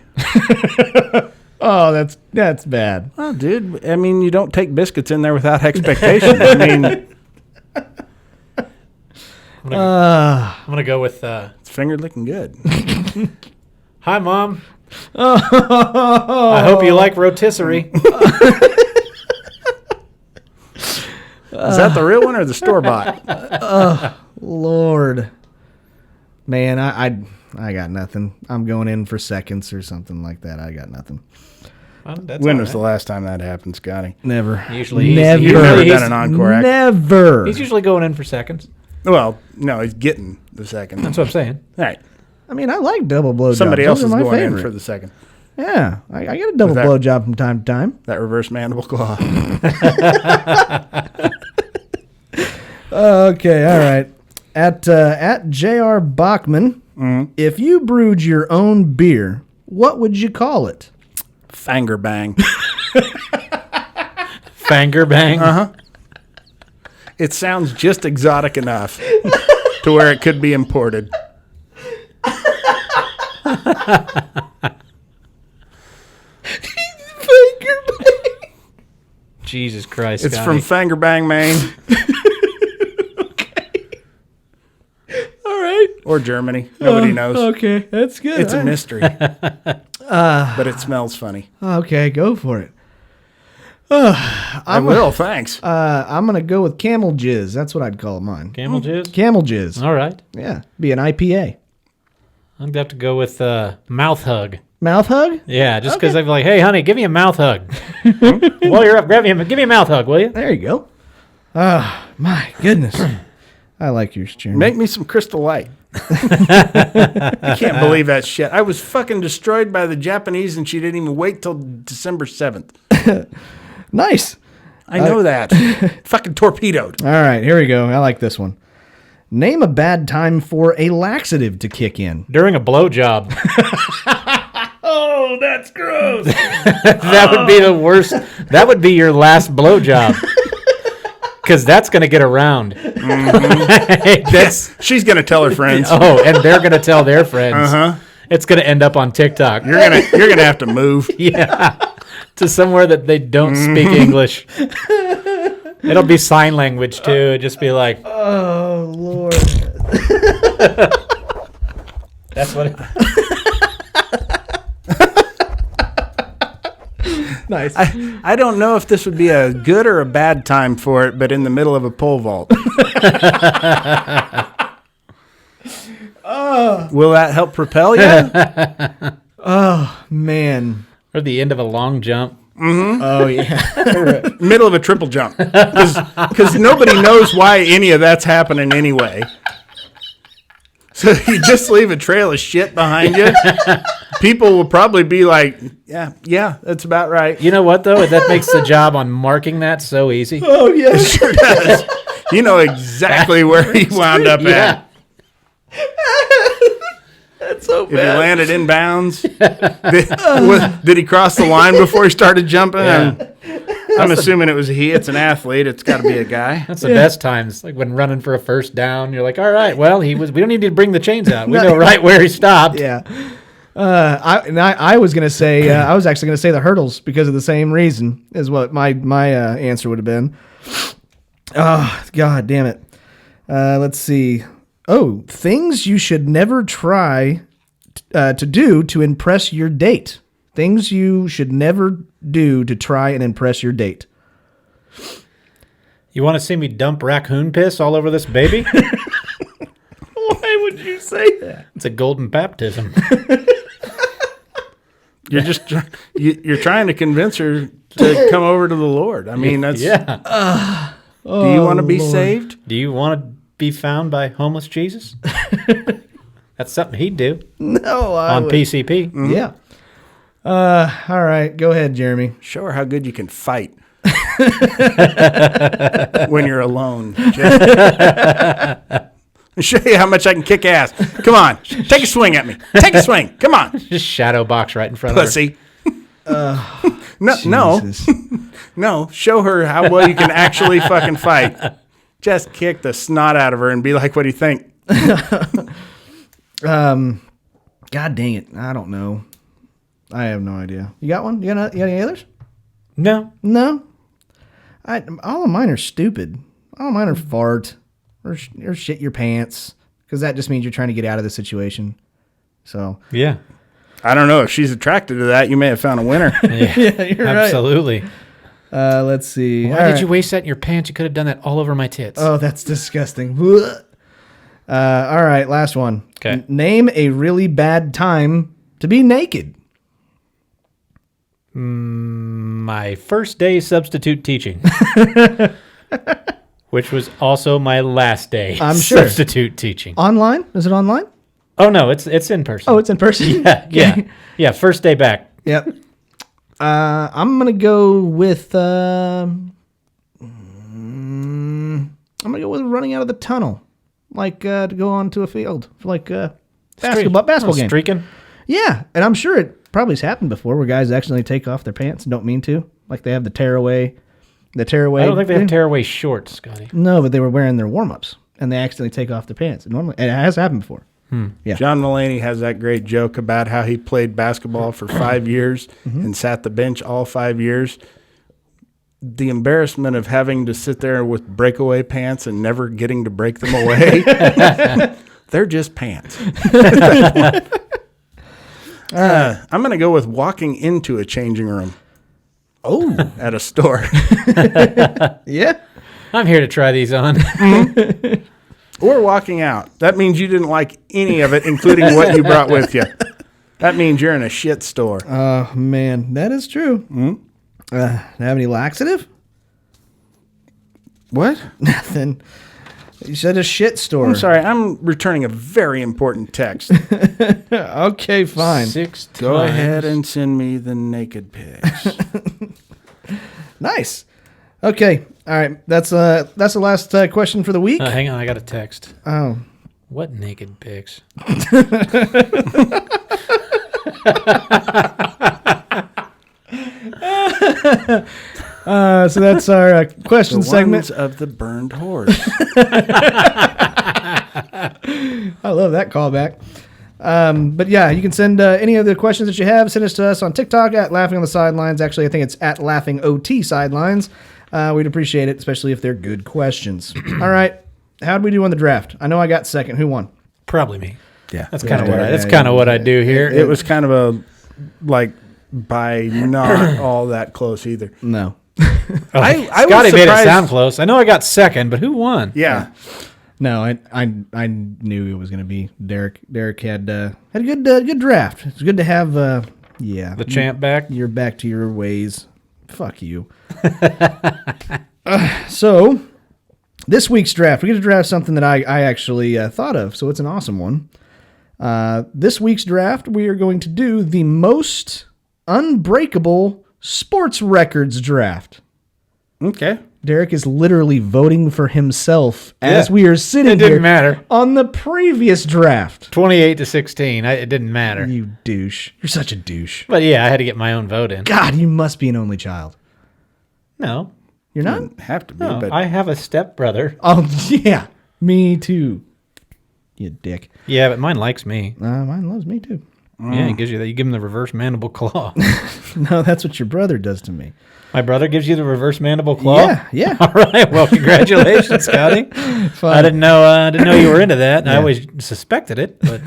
Oh, that's bad. Well, dude, I mean, you don't take biscuits in there without expectation. I mean, I'm gonna go with it's finger looking good. hi, Mom. I hope you like rotisserie. Is that the real one or the store bought? Lord. Man, I got nothing. I'm going in for seconds or something like that. I got nothing. Well, that's When all was the right. last time that happened, Scotty? Never. Usually he's- Never. You've never he's- done an encore act. Never. He's usually going in for seconds. Well, no, he's getting the second. That's what I'm saying. All right. I mean, I like double blowjobs. Somebody Those else are is my going favorite. in for the second. Yeah, I get a double that- blowjob from time to time. That reverse mandible claw. Okay, all right. At J.R. Bachman, if you brewed your own beer, what would you call it? Fanger bang. Fanger bang. It sounds just exotic enough to where it could be imported. Jesus Christ. It's Scotty. from Fanger Bang, Maine. All right. Or Germany. Nobody knows. Okay, that's good. It's a mystery. But it smells funny. Okay, go for it. I will, thanks. I'm going to go with camel jizz. That's what I'd call mine. Camel jizz? Camel jizz. All right. Yeah, be an IPA. I'm going to have to go with mouth hug. Mouth hug? Yeah, just because I'd be like, hey, honey, give me a mouth hug. While you're up, give me a mouth hug, will you? There you go. Ah, my goodness. I like yours, Jeremy. Make me some Crystal Light. I can't believe that shit. I was fucking destroyed by the Japanese and she didn't even wait till December 7th. Nice. I know that. Fucking torpedoed. All right, here we go. I like this one. Name a bad time for a laxative to kick in. During a blowjob. Oh, that's gross. That would be the worst. That would be your last blowjob. Because that's going to get around. That's She's gonna tell her friends. Oh, and they're going to tell their friends. Uh-huh. It's going to end up on TikTok. You're gonna have to move. Yeah. To somewhere that they don't speak English. It'll be sign language, too. It'd just be like, Oh, Lord. that's what it, Nice. I don't know if this would be a good or a bad time for it, but in the middle of a pole vault. Will that help propel you? Man. or the end of a long jump. Oh yeah. Middle of a triple jump. Because nobody knows why any of that's happening anyway. So you just leave a trail of shit behind you. People will probably be like, yeah, that's about right. You know what, though? That makes the job on marking that so easy. Oh yeah. It sure does. You know exactly where he wound up at. That's so If he bad. landed in bounds, did he cross the line before he started jumping? Yeah. I'm assuming it was he. It's an athlete. It's got to be a guy. That's the best times, like when running for a first down. You're like, all right, well, we don't need to bring the chains out. We know right where he stopped. Yeah. I was gonna say I was actually gonna say the hurdles because of the same reason is what my answer would have been. Oh God damn it. Let's see. Oh, things you should never try to do to impress your date. Things you should never do to try and impress your date. You want to see me dump raccoon piss all over this baby? Why would you say that? It's a golden baptism. You're just you're trying to convince her to come over to the Lord. I mean, that's Yeah. Do you want to be Lord. saved? Do you want to be found by homeless Jesus? That's something he'd do No, on PCP. Yeah. All right, go ahead, Jeremy. Show her how good you can fight when you're alone. Show you how much I can kick ass. Come on, take a swing at me. Take a swing. Come on, Just shadow box right in front pussy. No. Jesus. No, show her how well you can actually fucking fight. Just kick the snot out of her and be like, what do you think? God dang it. I don't know. I have no idea. You got one? You got any others? of her. No. No. All of mine are stupid. All of mine are fart or shit your pants because that just means you're trying to get out of the situation. So Yeah. I don't know. If she's attracted to that, you may have found a winner. yeah, you're Absolutely. right. Let's see. Why did you waste that in your pants? You could have done that all over my tits. Oh, that's disgusting. All right, last one. Okay. Name a really bad time to be naked. My first day substitute teaching. Which was also my last day I'm sure. substitute teaching. Online? Is it online? Oh, no, it's in person. Oh, it's in person. Yeah, first day back. Yep. I'm gonna go with I'm gonna go with running out of the tunnel, like to go onto a field for like basketball game. Streaking? Yeah, and I'm sure it probably has happened before where guys accidentally take off their pants and don't mean to, like they have the tearaway. I don't think they have tearaway shorts, Scotty. No, but they were wearing their warm-ups and they accidentally take off their pants. And it has happened before. Yeah. John Mulaney has that great joke about how he played basketball for 5 years and sat the bench all 5 years. The embarrassment of having to sit there with breakaway pants and never getting to break them away. They're just pants. I'm going to go with walking into a changing room. Oh, at a store. Yeah. I'm here to try these on. Or walking out. That means you didn't like any of it, including what you brought with you. That means you're in a shit store. Oh, man. That is true. Have any laxative? What? Nothing. You said a shit store. I'm sorry. I'm returning a very important text. Okay, fine. 6 Go times. ahead and send me the naked pics. Nice. Okay. All right. That's the last question for the week. Hang on, I got a text. Oh. What naked pics? So that's our question The segment. ones of the burned horse. I love that callback. But yeah, you can send any of the questions that you have. Send us to us on TikTok at Laughing on the Sidelines. Actually, I think it's at Laughing OT Sidelines. We'd appreciate it, especially if they're good questions. All right. How'd we do on the draft? I know I got second. Who won? Probably me. Yeah. That's kind of Yeah, what yeah, that's yeah, kind of what I do here. It was kind of a, like, by not all that close either. No. I was Scotty made it surprised- sound close. I know I got second, but who won? Yeah. No, I knew it was going to be Derrick. Derrick had a good draft. It's good to have The champ back. You're back to your ways. Fuck you. So, this week's draft, we get to draft something that I actually thought of, so it's an awesome one. This week's draft, we are going to do the most unbreakable sports records draft. Okay. Derrick is literally voting for himself as we are sitting It didn't here matter. on the previous draft. 28-16. It didn't matter. You douche. You're such a douche. But yeah, I had to get my own vote in. God, you must be an only child. No. You're not? Doesn't have to be, No, but I have a stepbrother. Oh, yeah. Me too. You dick. Yeah, but mine likes me. Mine loves me too. Yeah, it gives you that. You give him the reverse mandible claw. No, that's what your brother does to me. My brother gives you the reverse mandible claw. Yeah. All right. Well, congratulations, Scotty. I didn't know you were into that. I always suspected it, but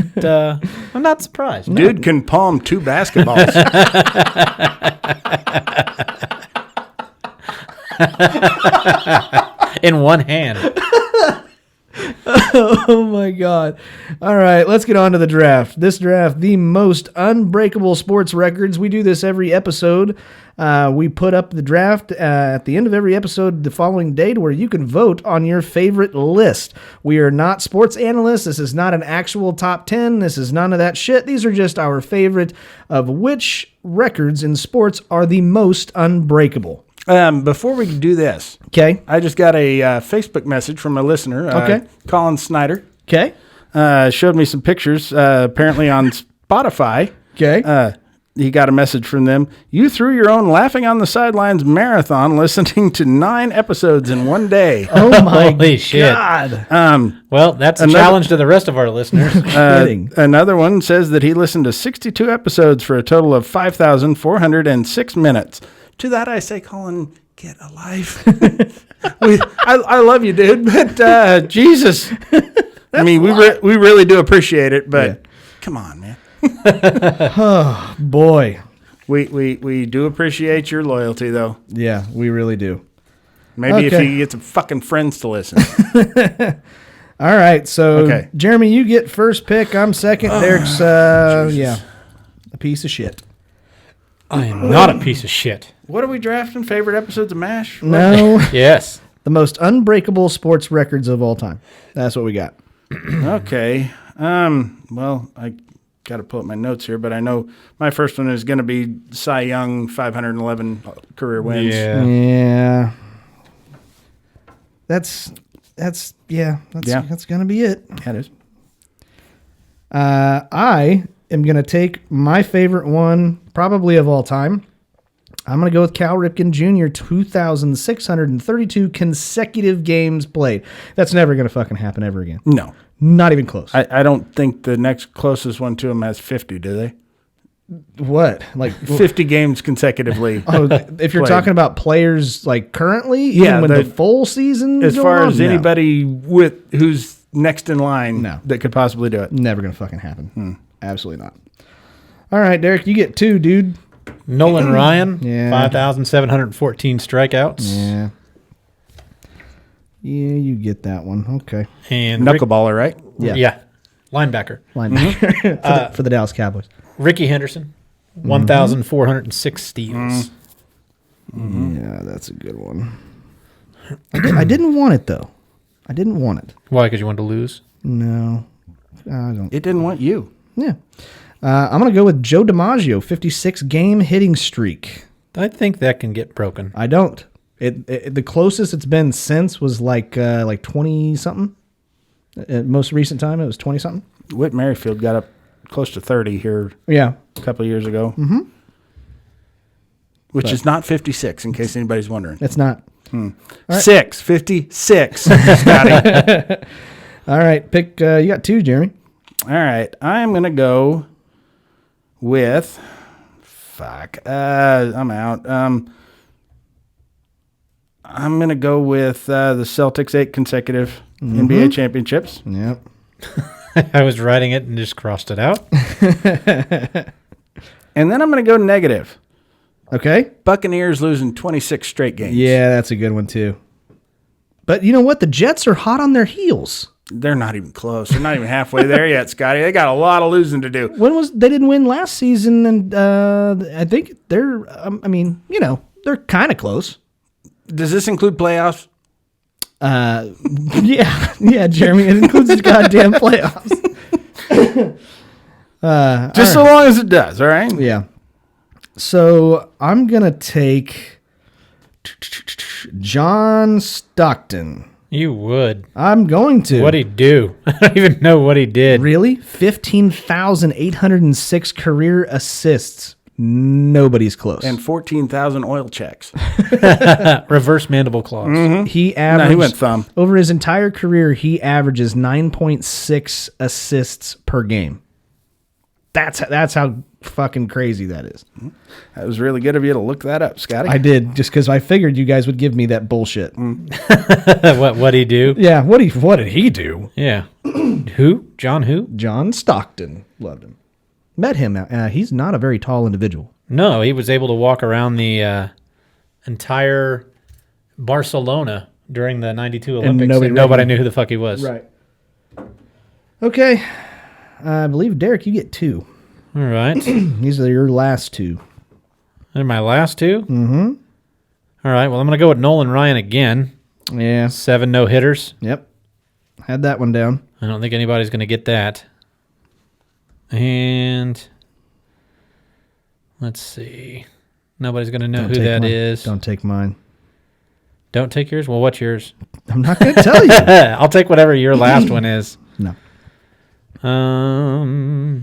I'm not surprised. dude can palm 2 basketballs. In one hand. Oh my God. All right, let's get on to the draft. This draft, the most unbreakable sports records. We do this every episode. We put up the draft at the end of every episode the following day to where you can vote on your favorite list. We are not sports analysts. This is not an actual top 10. This is none of that shit. These are just our favorite of which records in sports are the most unbreakable. Before we do this, Okay. I just got a Facebook message from a listener, Okay. Colin Snyder. Okay. Showed me some pictures, apparently on Spotify. Okay. He got a message from them. You threw your own Laughing on the Sidelines marathon listening to 9 episodes in one day. Oh my Holy shit. God. Well, that's a challenge to the rest of our listeners. Kidding. Another one says that he listened to 62 episodes for a total of 5,406 minutes. To that I say, Colin, get a life. I love you, dude, but Jesus. I mean, we really do appreciate it, but come on, man. Oh, boy. We do appreciate your loyalty, though. Yeah, we really do. Maybe if Okay. you get some fucking friends to listen. All right, so Okay. Jeremy, you get first pick. I'm second. Derek's, a piece of shit. I am not a piece of shit. What are we drafting? Favorite episodes of MASH? No, Yes. the most unbreakable sports records of all time. That's what we got. Okay. Well, I got to pull up my notes here, but I know my first one is going to be Cy Young, 511 career wins. Yeah. That's gonna be it. That is. I am gonna take my favorite one, probably of all time. I'm gonna go with Cal Ripken Jr. 2,632 consecutive games played. That's never gonna fucking happen ever again. No. Not even close. I don't think the next closest one to him has 50, do they? What? Like 50 games consecutively. Oh, if you're played. talking about players like currently, Yeah, even when the full season, As far as anybody with who's next in line that could possibly do it. never gonna fucking happen. Absolutely not. All right, Derek, you get 2, dude. Nolan Ryan, Yeah. 5,714 strikeouts. Yeah. Yeah, you get that one. Okay. And Knuckleballer, right? Yeah. Linebacker. Linebacker for the Dallas Cowboys. Ricky Henderson, 1,406 steals. Yeah, that's a good one. I didn't want it though. I didn't want it. Why? Because you wanted to lose? No, I don't. It didn't want you. Yeah. I'm gonna go with Joe DiMaggio, 56 game hitting streak. I think that can get broken. I don't. It the closest it's been since was like 20 something. Most recent time it was 20 something. Whit Merrifield got up close to 30 here Yeah. a couple of years ago. Which is not 56, in case anybody's wondering. It's not. 56, Scotty. All right, pick. You got 2, Jeremy. All right, I'm going to go with... I'm out. I'm going to go with the Celtics' 8 consecutive NBA championships. Yep. I was writing it and just crossed it out. And then I'm going to go negative. Okay. Buccaneers losing 26 straight games. Yeah, that's a good one too. But you know what? The Jets are hot on their heels. They're not even close. They're not even halfway there yet, Scotty. They got a lot of losing to do. They didn't win last season, and I think they're They're kind of close. Does this include playoffs? Yeah, Jeremy. It includes the goddamn playoffs. Just so long as it does, all right? Yeah. So I'm gonna take John Stockton. You would. I'm going to. What'd he do? I don't even know what he did. Really? 15,806 career assists. Nobody's close. And 14,000 oil checks. Reverse mandible claws. He averaged, he went thumb. over his entire career, he averages 9.6 assists per game. That's how fucking crazy that is. That was really good of you to look that up, Scotty. I did, just because I figured you guys would give me that bullshit. What'd he do? Yeah, what did he do? Yeah. Who? John who? John Stockton. Loved him. Met him. He's not a very tall individual. No, he was able to walk around the entire Barcelona during the 92 Olympics, and nobody knew who the fuck he was. Right. Okay. I believe, Derrick, you get 2. All right. These are your last 2. They're my last 2? Mm-hmm. All right, well, I'm going to go with Nolan Ryan again. Yeah. 7 no-hitters. Yep. Had that one down. I don't think anybody's going to get that. And let's see. Nobody's going to know who that is. Don't take mine. Don't take yours? Well, what's yours? I'm not going to tell you. I'll take whatever your last one is. No. I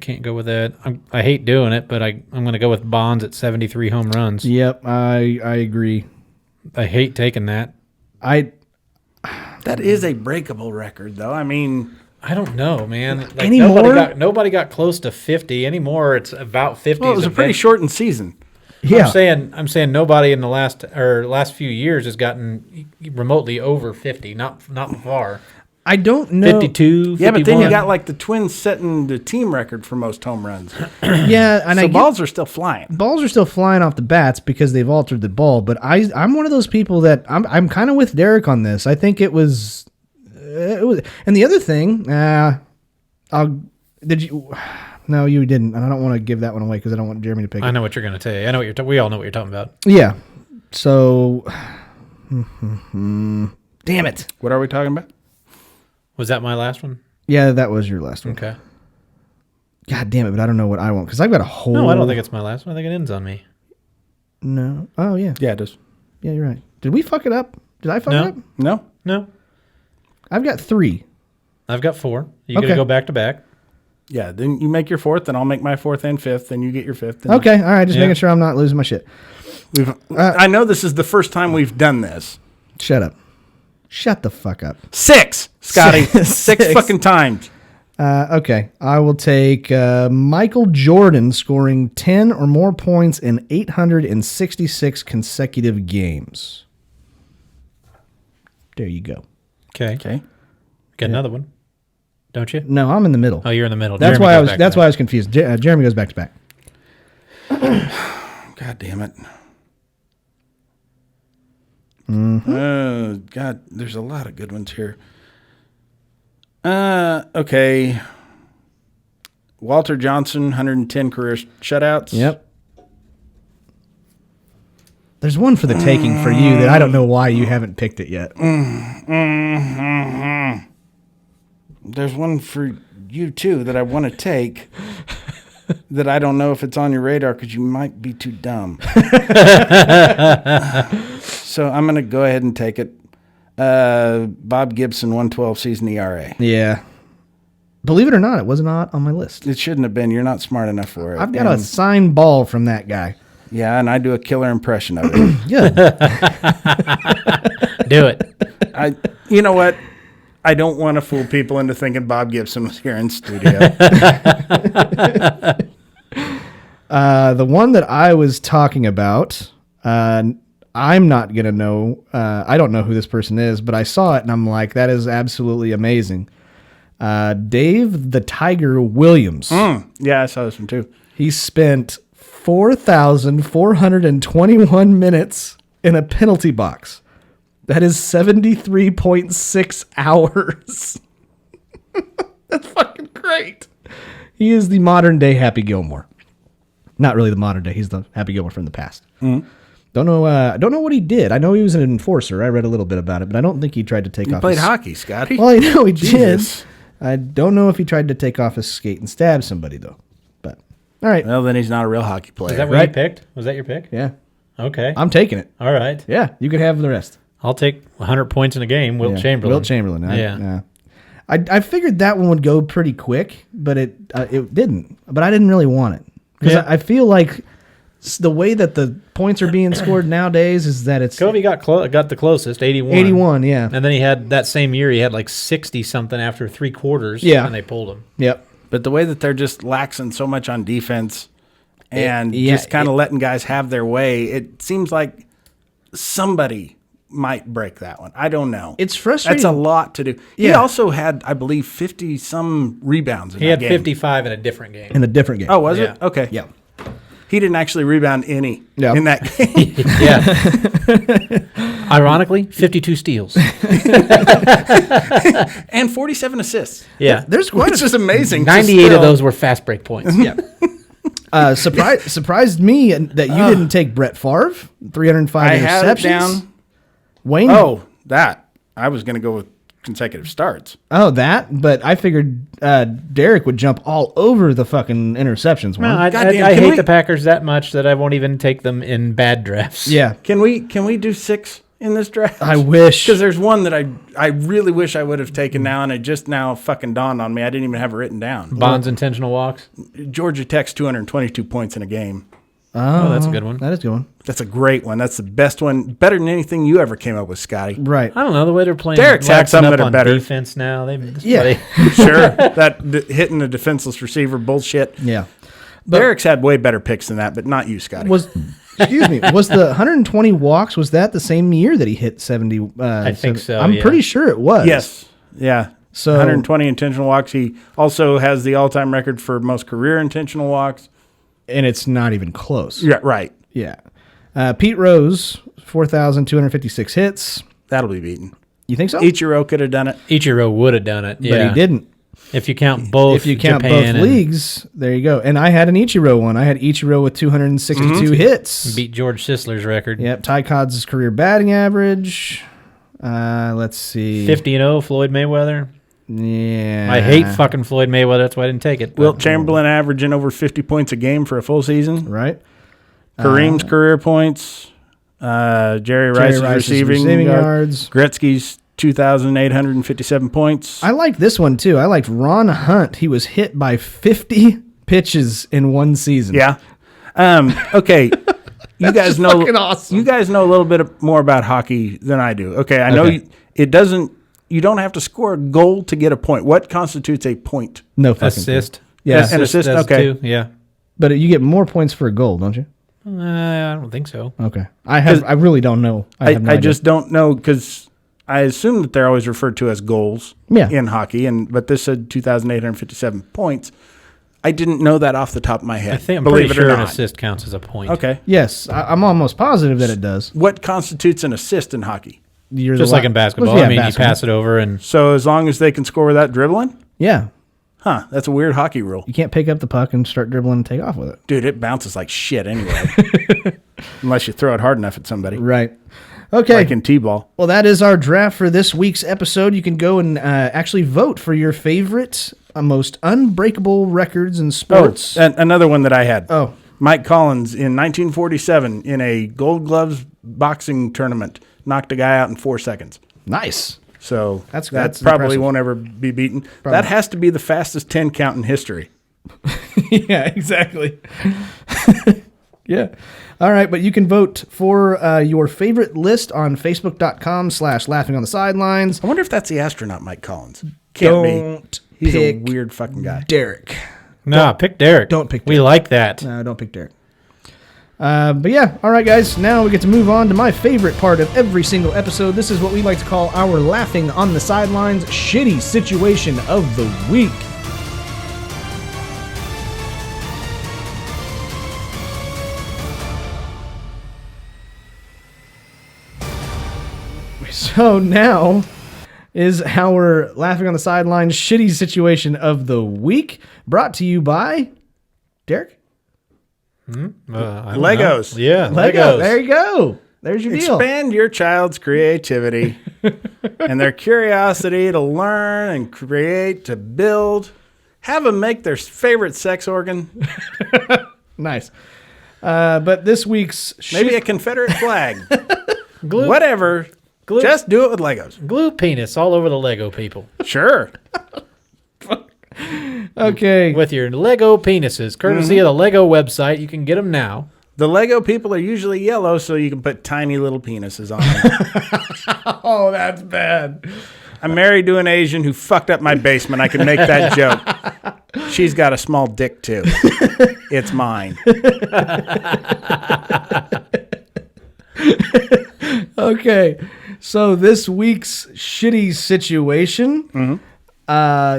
can't go with that. I hate doing it, but I'm going to go with Bonds at 73 home runs. Yep, I agree. I hate taking that. That is a breakable record, though. I mean, I don't know, man. Like Anymore? Nobody got close to 50 anymore. It's about 50. well, it was a pretty shortened season. Yeah. I'm saying nobody in the last few years has gotten remotely over 50. Not far. I don't know. 52, 51. Yeah, but then you got like the Twins setting the team record for most home runs. Yeah, and So balls are still flying. balls are still flying off the bats because they've altered the ball. But I'm one of those people that I'm kind of with Derrick on this. I think it was. And the other thing, did you? No, you didn't, and I don't want to give that one away because I don't want Jeremy to pick it. I know what you're going to say. I know what we all know what you're talking about. Yeah. So, damn it. What are we talking about? Was that my last one? Yeah, that was your last one. Okay. God damn it, but I don't know what I want because I've got a whole. No, I don't think it's my last one. I think it ends on me. No. Oh yeah. Yeah, it does. Yeah, you're right. Did we fuck it up? Did I fuck it up? No? No. I've got 3. I've got 4. You got Okay. to go back to back. Yeah, then you make your 4th, then I'll make my 4th and 5th, then you get your 5th. Okay, all right. Just Yeah. making sure I'm not losing my shit. I know this is the first time we've done this. Shut up. Shut the fuck up. 6, Scotty. Six. 6 fucking times. Okay, I will take Michael Jordan scoring 10 or more points in 866 consecutive games. There you go. Okay. Okay. Got another one. Don't you? No, I'm in the middle. Oh, you're in the middle. That's Jeremy why I goes was. back to That's back. why I was confused. Jeremy goes back to back. God damn it. Mm-hmm. God, there's a lot of good ones here. Okay. Walter Johnson, 110 career shutouts. Yep. There's one for the taking for you that I don't know why you haven't picked it yet. There's one for you, too, that I want to take that I don't know if it's on your radar because you might be too dumb. So I'm going to go ahead and take it. Bob Gibson, 112 season ERA. Yeah. Believe it or not, it was not on my list. It shouldn't have been. You're not smart enough for it. I've got a signed ball from that guy. Yeah, and I do a killer impression of it. Good. Do it. You know what? I don't want to fool people into thinking Bob Gibson was here in studio. The one that I was talking about, I'm not going to know. I don't know who this person is, but I saw it and I'm like, that is absolutely amazing. Dave the Tiger Williams. Yeah, I saw this one too. He spent 4,421 minutes in a penalty box. That is 73.6 hours. That's fucking great. He is the modern day Happy Gilmore. Not really the modern day. He's the Happy Gilmore from the past. Mm-hmm. Don't know what he did. I know he was an enforcer. I read a little bit about it, but I don't think he tried to take off. He played hockey, Scotty. Well, I know he Jesus. did. I don't know if he tried to take off his skate and stab somebody though. But all right. Well, then he's not a real hockey player. Is that what you picked? Was that your pick? Yeah. Okay. I'm taking it. All right. Yeah, you can have the rest. I'll take 100 points in a game. Wilt Chamberlain. Wilt Chamberlain. Yeah. I figured that one would go pretty quick, but it didn't. But I didn't really want it because I feel like the way that the points are being scored nowadays is that it's Kobe got the closest, 81. 81, yeah. And then he had that same year, he had like 60 something after 3 quarters. Yeah. And they pulled him. Yep. But the way that they're just laxing so much on defense and just kind of letting guys have their way, it seems like somebody might break that one. I don't know. It's frustrating. That's a lot to do. He Yeah. also had, I believe, 50-some rebounds in He that had game. 55 in a different game. In a different game. Oh, was Yeah. it? Okay. Yeah. He didn't actually rebound any in that game. Yeah. Ironically, 52 steals. And 47 assists. Yeah. There's quite Which is amazing. 98 of those were fast break points. Yeah. Surprised me that you didn't take Brett Favre, 305 I interceptions. had it down. Wayne. Oh, that. I was going to go with consecutive starts. Oh, that. But I figured Derrick would jump all over the fucking interceptions one. No, I Goddamn, hate the Packers that much that I won't even take them in bad drafts. Yeah. Can we do 6 in this draft? I wish. Because there's one that I really wish I would have taken now, and it just now fucking dawned on me. I didn't even have it written down. Bond's intentional walks. Georgia Tech's 222 points in a game. Oh, that's a good one. That is a good one. That's a great one. That's the best one. Better than anything you ever came up with, Scotty. Right. I don't know the way they're playing. Derrick's had some waxing that up are on better. defense now. Yeah. Sure. Hitting the defenseless receiver bullshit. Yeah. Derrick's had way better picks than that, but not you, Scotty. Was the 120 walks, was that the same year that he hit 70? I think so, I'm yeah. pretty sure it was. Yes. Yeah. So 120 intentional walks. He also has the all-time record for most career intentional walks. and it's not even close. Yeah, right. Yeah. Pete Rose, 4,256 hits. That'll be beaten. You think so? Ichiro could have done it. Ichiro would have done it, But yeah. he didn't. If you count both, If you count Japan both leagues, there you go. And I had an Ichiro one. I had Ichiro with 262 hits. beat George Sisler's record. Yep. Ty Cobb's career batting average. Let's see. 50-0, Floyd Mayweather. Yeah. I hate fucking Floyd Mayweather. That's why I didn't take it. Wilt Chamberlain averaging over 50 points a game for a full season. Right. Kareem's career points. Jerry Rice's receiving yards. Gretzky's 2,857 points. I like this one too. I liked Ron Hunt. He was hit by 50 pitches in one season. Yeah. Okay. You guys know. fucking awesome. You guys know a little bit more about hockey than I do. Okay. I know it doesn't. You don't have to score a goal to get a point. What constitutes a point? No fucking assist. Yeah. An assist, does okay. too, yeah. But you get more points for a goal, don't you? I don't think so. Okay. I really don't know. I, have no I idea. just don't know because I assume that they're always referred to as goals in hockey, but this said 2,857 points. I didn't know that off the top of my head. I think I'm believe pretty it or sure an not. assist counts as a point. Okay. Yes, I'm almost positive that it does. What constitutes an assist in hockey? You're Just the like in basketball. Yeah, I mean, basketball. you pass it over and So as long as they can score without dribbling? Yeah. Huh, that's a weird hockey rule. You can't pick up the puck and start dribbling and take off with it. Dude, it bounces like shit anyway. Unless you throw it hard enough at somebody. Right. Okay. Like in T-ball. Well, that is our draft for this week's episode. You can go and actually vote for your favorite, most unbreakable records in sports. And another one that I had. Oh. Mike Collins in 1947 in a Gold Gloves boxing tournament knocked a guy out in 4 seconds. Nice. So That's that probably impressive. won't ever be beaten. That has to be the fastest 10 count in history. Yeah, exactly. Yeah. All right, but you can vote for your favorite list on Facebook.com/Laughing on the Sidelines. I wonder if that's the astronaut Mike Collins. Can't Don't be. He's a pick weird fucking guy. Derrick. no, pick Derrick. Don't pick We Derrick. like that. No, don't pick Derrick. But yeah, all right, guys. Now we get to move on to my favorite part of every single episode. This is what we like to call our Laughing on the Sidelines shitty situation of the week. So now is our Laughing on the Sidelines shitty situation of the week, brought to you by Derrick. I don't Legos. know. Yeah, Lego. Legos. There you go. There's your deal. Expand your child's creativity and their curiosity to learn and create, to build. Have them make their favorite sex organ. Nice. But this week's Maybe a Confederate flag. Glue, Whatever. Just do it with Legos. glue penis all over the Lego people Sure. okay. with your Lego penises, courtesy of the Lego website. You can get them now. The Lego people are usually yellow, so you can put tiny little penises on them. Oh, that's bad. I'm married to an Asian who fucked up my basement. I can make that joke. She's got a small dick, too. It's mine. Okay. So this week's shitty situation.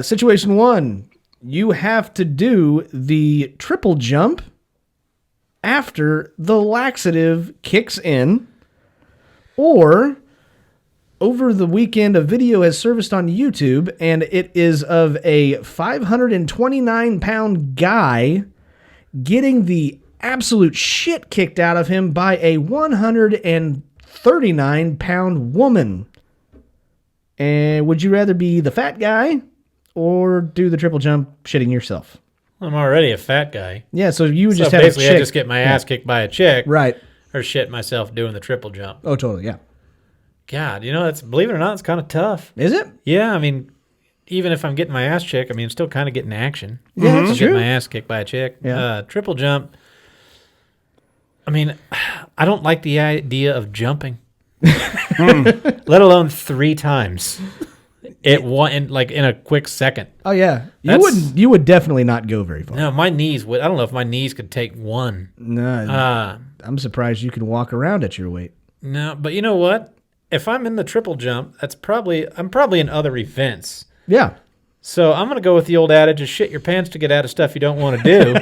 Situation 1. You have to do the triple jump after the laxative kicks in, or over the weekend a video has surfaced on YouTube, and it is of a 529-pound guy getting the absolute shit kicked out of him by a 139-pound woman. And would you rather be the fat guy or do the triple jump shitting yourself? I'm already a fat guy. Yeah, so you would So just have a basically, chick. I just get my ass kicked by a chick, Right. or shit myself doing the triple jump. Oh, totally, yeah. God, that's, believe it or not, it's kind of tough. Is it? Yeah, I mean, even if I'm getting my ass kicked, I'm still kind of getting action. Yeah, that's Still true. getting my ass kicked by a chick. Yeah. Triple jump. I mean, I don't like the idea of jumping, let alone 3 times. In a quick second. Oh, yeah. That's- You would definitely not go very far. No, my knees would. I don't know if my knees could take one. No, I'm surprised you can walk around at your weight. No, but you know what? If I'm in the triple jump, I'm probably in other events. Yeah. So I'm going to go with the old adage of shit your pants to get out of stuff you don't want to do.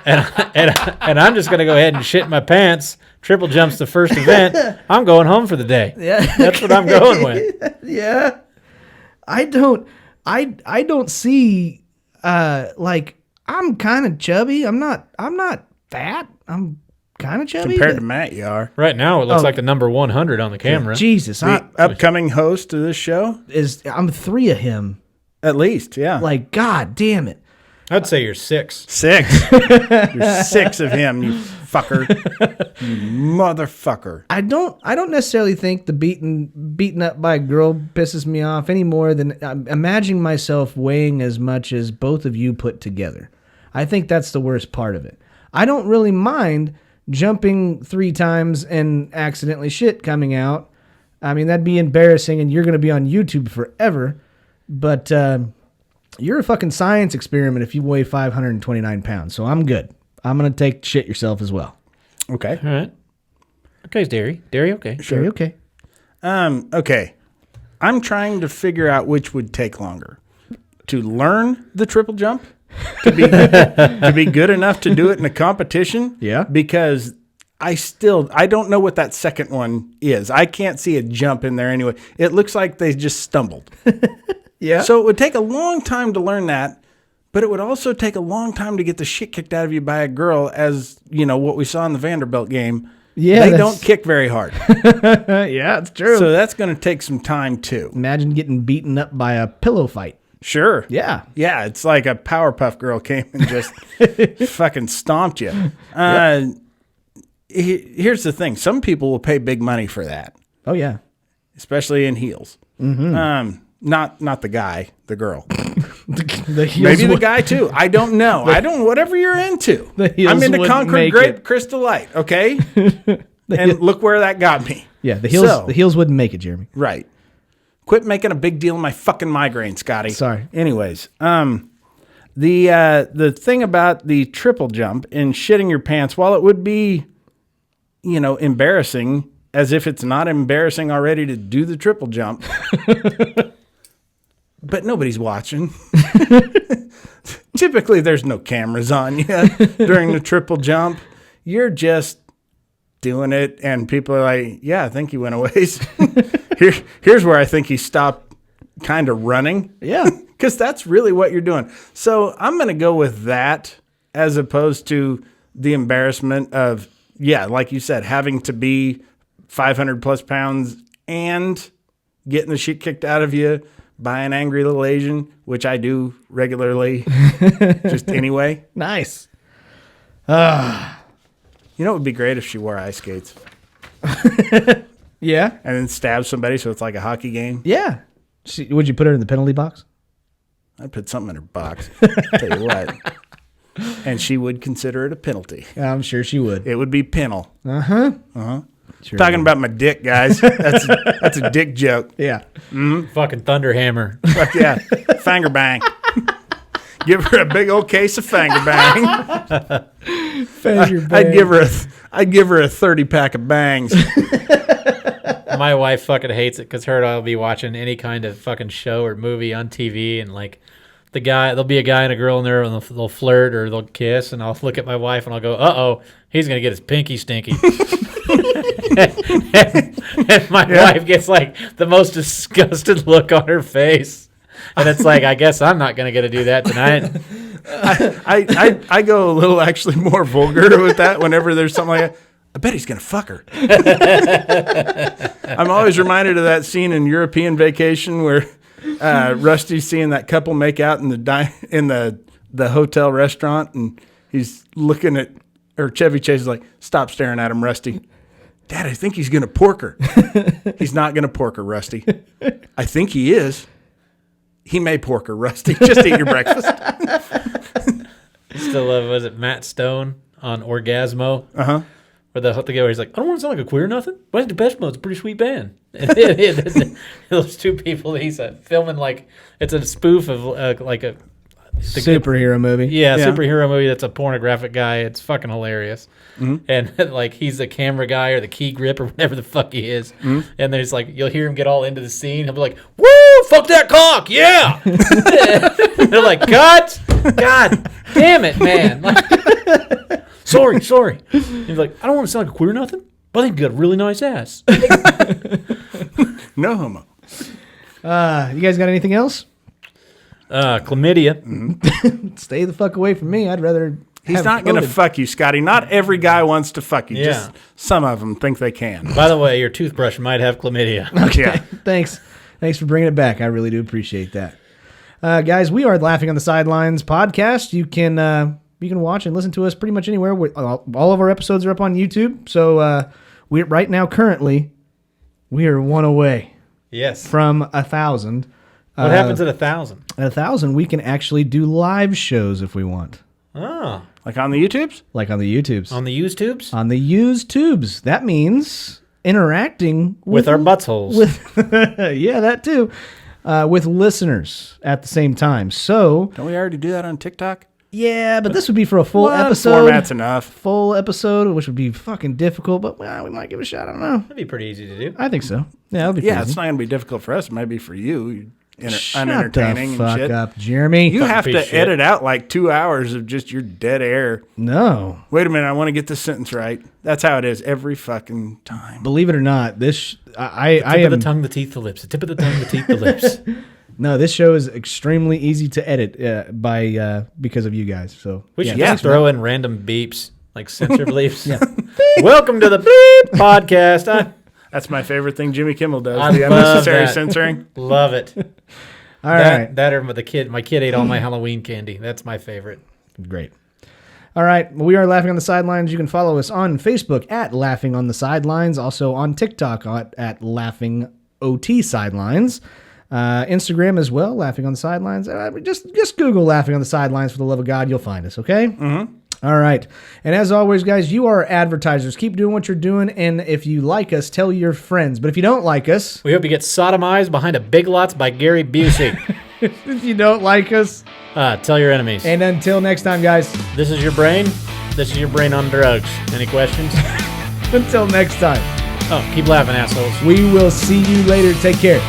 and I'm just going to go ahead and shit my pants. Triple jump's the first event. I'm going home for the day. Yeah. That's what I'm going with. Yeah. I don't see, like, I'm kind of chubby. I'm not fat. I'm kind of chubby. Compared to Matt, you are. Right now, it looks like the number 100 on the camera. Jesus. The upcoming host of this show? I'm 3 of him. At least, yeah. Like, God damn it. I'd say you're 6. 6. You're 6 of him, you fucker. You motherfucker. I don't necessarily think the beaten up by a girl pisses me off any more than I'm imagining myself weighing as much as both of you put together. I think that's the worst part of it. I don't really mind jumping 3 times and accidentally shit coming out. I mean, that'd be embarrassing and you're going to be on YouTube forever. But you're a fucking science experiment if you weigh 529 pounds. So I'm good. I'm going to take shit yourself as well. Okay. All right. Okay, Derry. Derry, okay. Sure. Okay. Okay. I'm trying to figure out which would take longer. To learn the triple jump? To be good enough to do it in a competition? Yeah. Because I don't know what that second one is. I can't see a jump in there anyway. It looks like they just stumbled. Yeah. So it would take a long time to learn that, but it would also take a long time to get the shit kicked out of you by a girl, as what we saw in the Vanderbilt game. Yeah, they don't kick very hard. Yeah, it's true. So that's going to take some time too. Imagine getting beaten up by a pillow fight. Sure. Yeah. Yeah, it's like a Powerpuff Girl came and just fucking stomped you. Here's the thing. Some people will pay big money for that, Oh, yeah. especially in heels. Mm-hmm. Not the guy, the girl. The heels Maybe the would- guy too. I don't know. Whatever you're into. The heels I'm into wouldn't Concord make Grape it. Crystal Light, okay? And look where that got me. Yeah, the heels. So- The heels wouldn't make it, Jeremy. Right. Quit making a big deal of my fucking migraine, Scotty. Sorry. Anyways, the thing about the triple jump and shitting your pants, while it would be, embarrassing, as if it's not embarrassing already to do the triple jump, but nobody's watching. Typically, there's no cameras on you during the triple jump. You're just doing it, and people are like, yeah, I think he went a ways. Here's where I think he stopped kind of running. Yeah. Because that's really what you're doing. So I'm going to go with that as opposed to the embarrassment of, like you said, having to be 500 plus pounds and getting the shit kicked out of you by an angry little Asian, which I do regularly, just anyway. Nice. You know, it would be great if she wore ice skates Yeah. and then stab somebody so it's like a hockey game. Yeah. Would you put her in the penalty box? I'd put something in her box. Tell you what. And she would consider it a penalty. I'm sure she would. It would be penal. Sure. Talking about my dick, guys. That's a dick joke. Yeah. Fucking Thunderhammer. Fuck yeah. Finger bang. Give her a big old case of finger bang. I'd give her a 30-pack of bangs. My wife fucking hates it because her and I'll be watching any kind of fucking show or movie on TV, and like there'll be a guy and a girl in there, and they'll flirt or they'll kiss, and I'll look at my wife and I'll go, "Uh-oh, he's gonna get his pinky stinky." and my wife gets like the most disgusted look on her face, and it's like, I guess I'm not gonna get to do that tonight. I go a little actually more vulgar with that whenever there's something like that. I bet he's going to fuck her. I'm always reminded of that scene in European Vacation where Rusty's seeing that couple make out in the hotel restaurant, and he's looking at, or Chevy Chase is like, "Stop staring at him, Rusty." "Dad, I think he's going to pork her." "He's not going to pork her, Rusty." "I think he is." "He may pork her, Rusty. Just eat your breakfast." Still love, was it Matt Stone on Orgasmo? Uh-huh. Where the guy where he's like, "I don't want to sound like a queer or nothing, but I think Depeche Mode's a pretty sweet band." And those two people, he's filming like, it's a spoof of like a superhero movie. Yeah, superhero movie that's a pornographic guy. It's fucking hilarious. Mm-hmm. And like he's the camera guy or the key grip or whatever the fuck he is. Mm-hmm. And there's like, you'll hear him get all into the scene. He'll be like, "Woo, fuck that cock, yeah." They're like, "Cut, God damn it, man." Like, sorry. He's like, "I don't want to sound like a queer or nothing, but I think you got a really nice ass." No homo. You guys got anything else? Chlamydia. Mm-hmm. Stay the fuck away from me. I'd rather. He's not going to fuck you, Scotty. Not every guy wants to fuck you. Yeah. Just some of them think they can. By the way, your toothbrush might have chlamydia. Okay. Yeah. Thanks for bringing it back. I really do appreciate that. Guys, we are Laughing on the Sidelines podcast. You can watch and listen to us pretty much anywhere. All of our episodes are up on YouTube. So we're right now, currently, we are one away. Yes. From 1,000. What happens at 1,000? At 1,000, we can actually do live shows if we want. Oh. Like on the YouTubes? Like on the YouTubes. On the used tubes? On the used tubes. That means interacting with our buttholes. Yeah, that too. With listeners at the same time. So, don't we already do that on TikTok? Yeah, but this would be for a full episode. Format's enough. Full episode, which would be fucking difficult, but we might give it a shot. I don't know. That'd be pretty easy to do. I think so. Yeah, it'll be Yeah, easy. it's not going to be difficult for us. It might be for you. Shut Unentertaining the fuck and shit. up, Jeremy. You have to edit out like 2 hours of just your dead air. No. Wait a minute, I want to get this sentence right. That's how it is every fucking time. Believe it or not, this the tip of the tongue, the teeth, the lips. The tip of the tongue, the teeth, the lips. No, this show is extremely easy to edit because of you guys. So we should just throw in random beeps, like censor bleeps. Yeah. Welcome to the Beep Podcast. That's my favorite thing Jimmy Kimmel does. I the love unnecessary that. censoring. Love it. All right. That or my kid ate all my Halloween candy. That's my favorite. Great. All right. Well, we are Laughing on the Sidelines. You can follow us on Facebook at Laughing on the Sidelines. Also on TikTok at Laughing OT Sidelines. Instagram as well, Laughing on the Sidelines. Just Google Laughing on the Sidelines, for the love of God. You'll find us, okay? Mm-hmm. All right. And as always, guys, you are advertisers. Keep doing what you're doing, and if you like us, tell your friends. But if you don't like us... We hope you get sodomized behind a Big Lots by Gary Busey. If you don't like us... tell your enemies. And until next time, guys... This is your brain. This is your brain on drugs. Any questions? Until next time. Oh, keep laughing, assholes. We will see you later. Take care.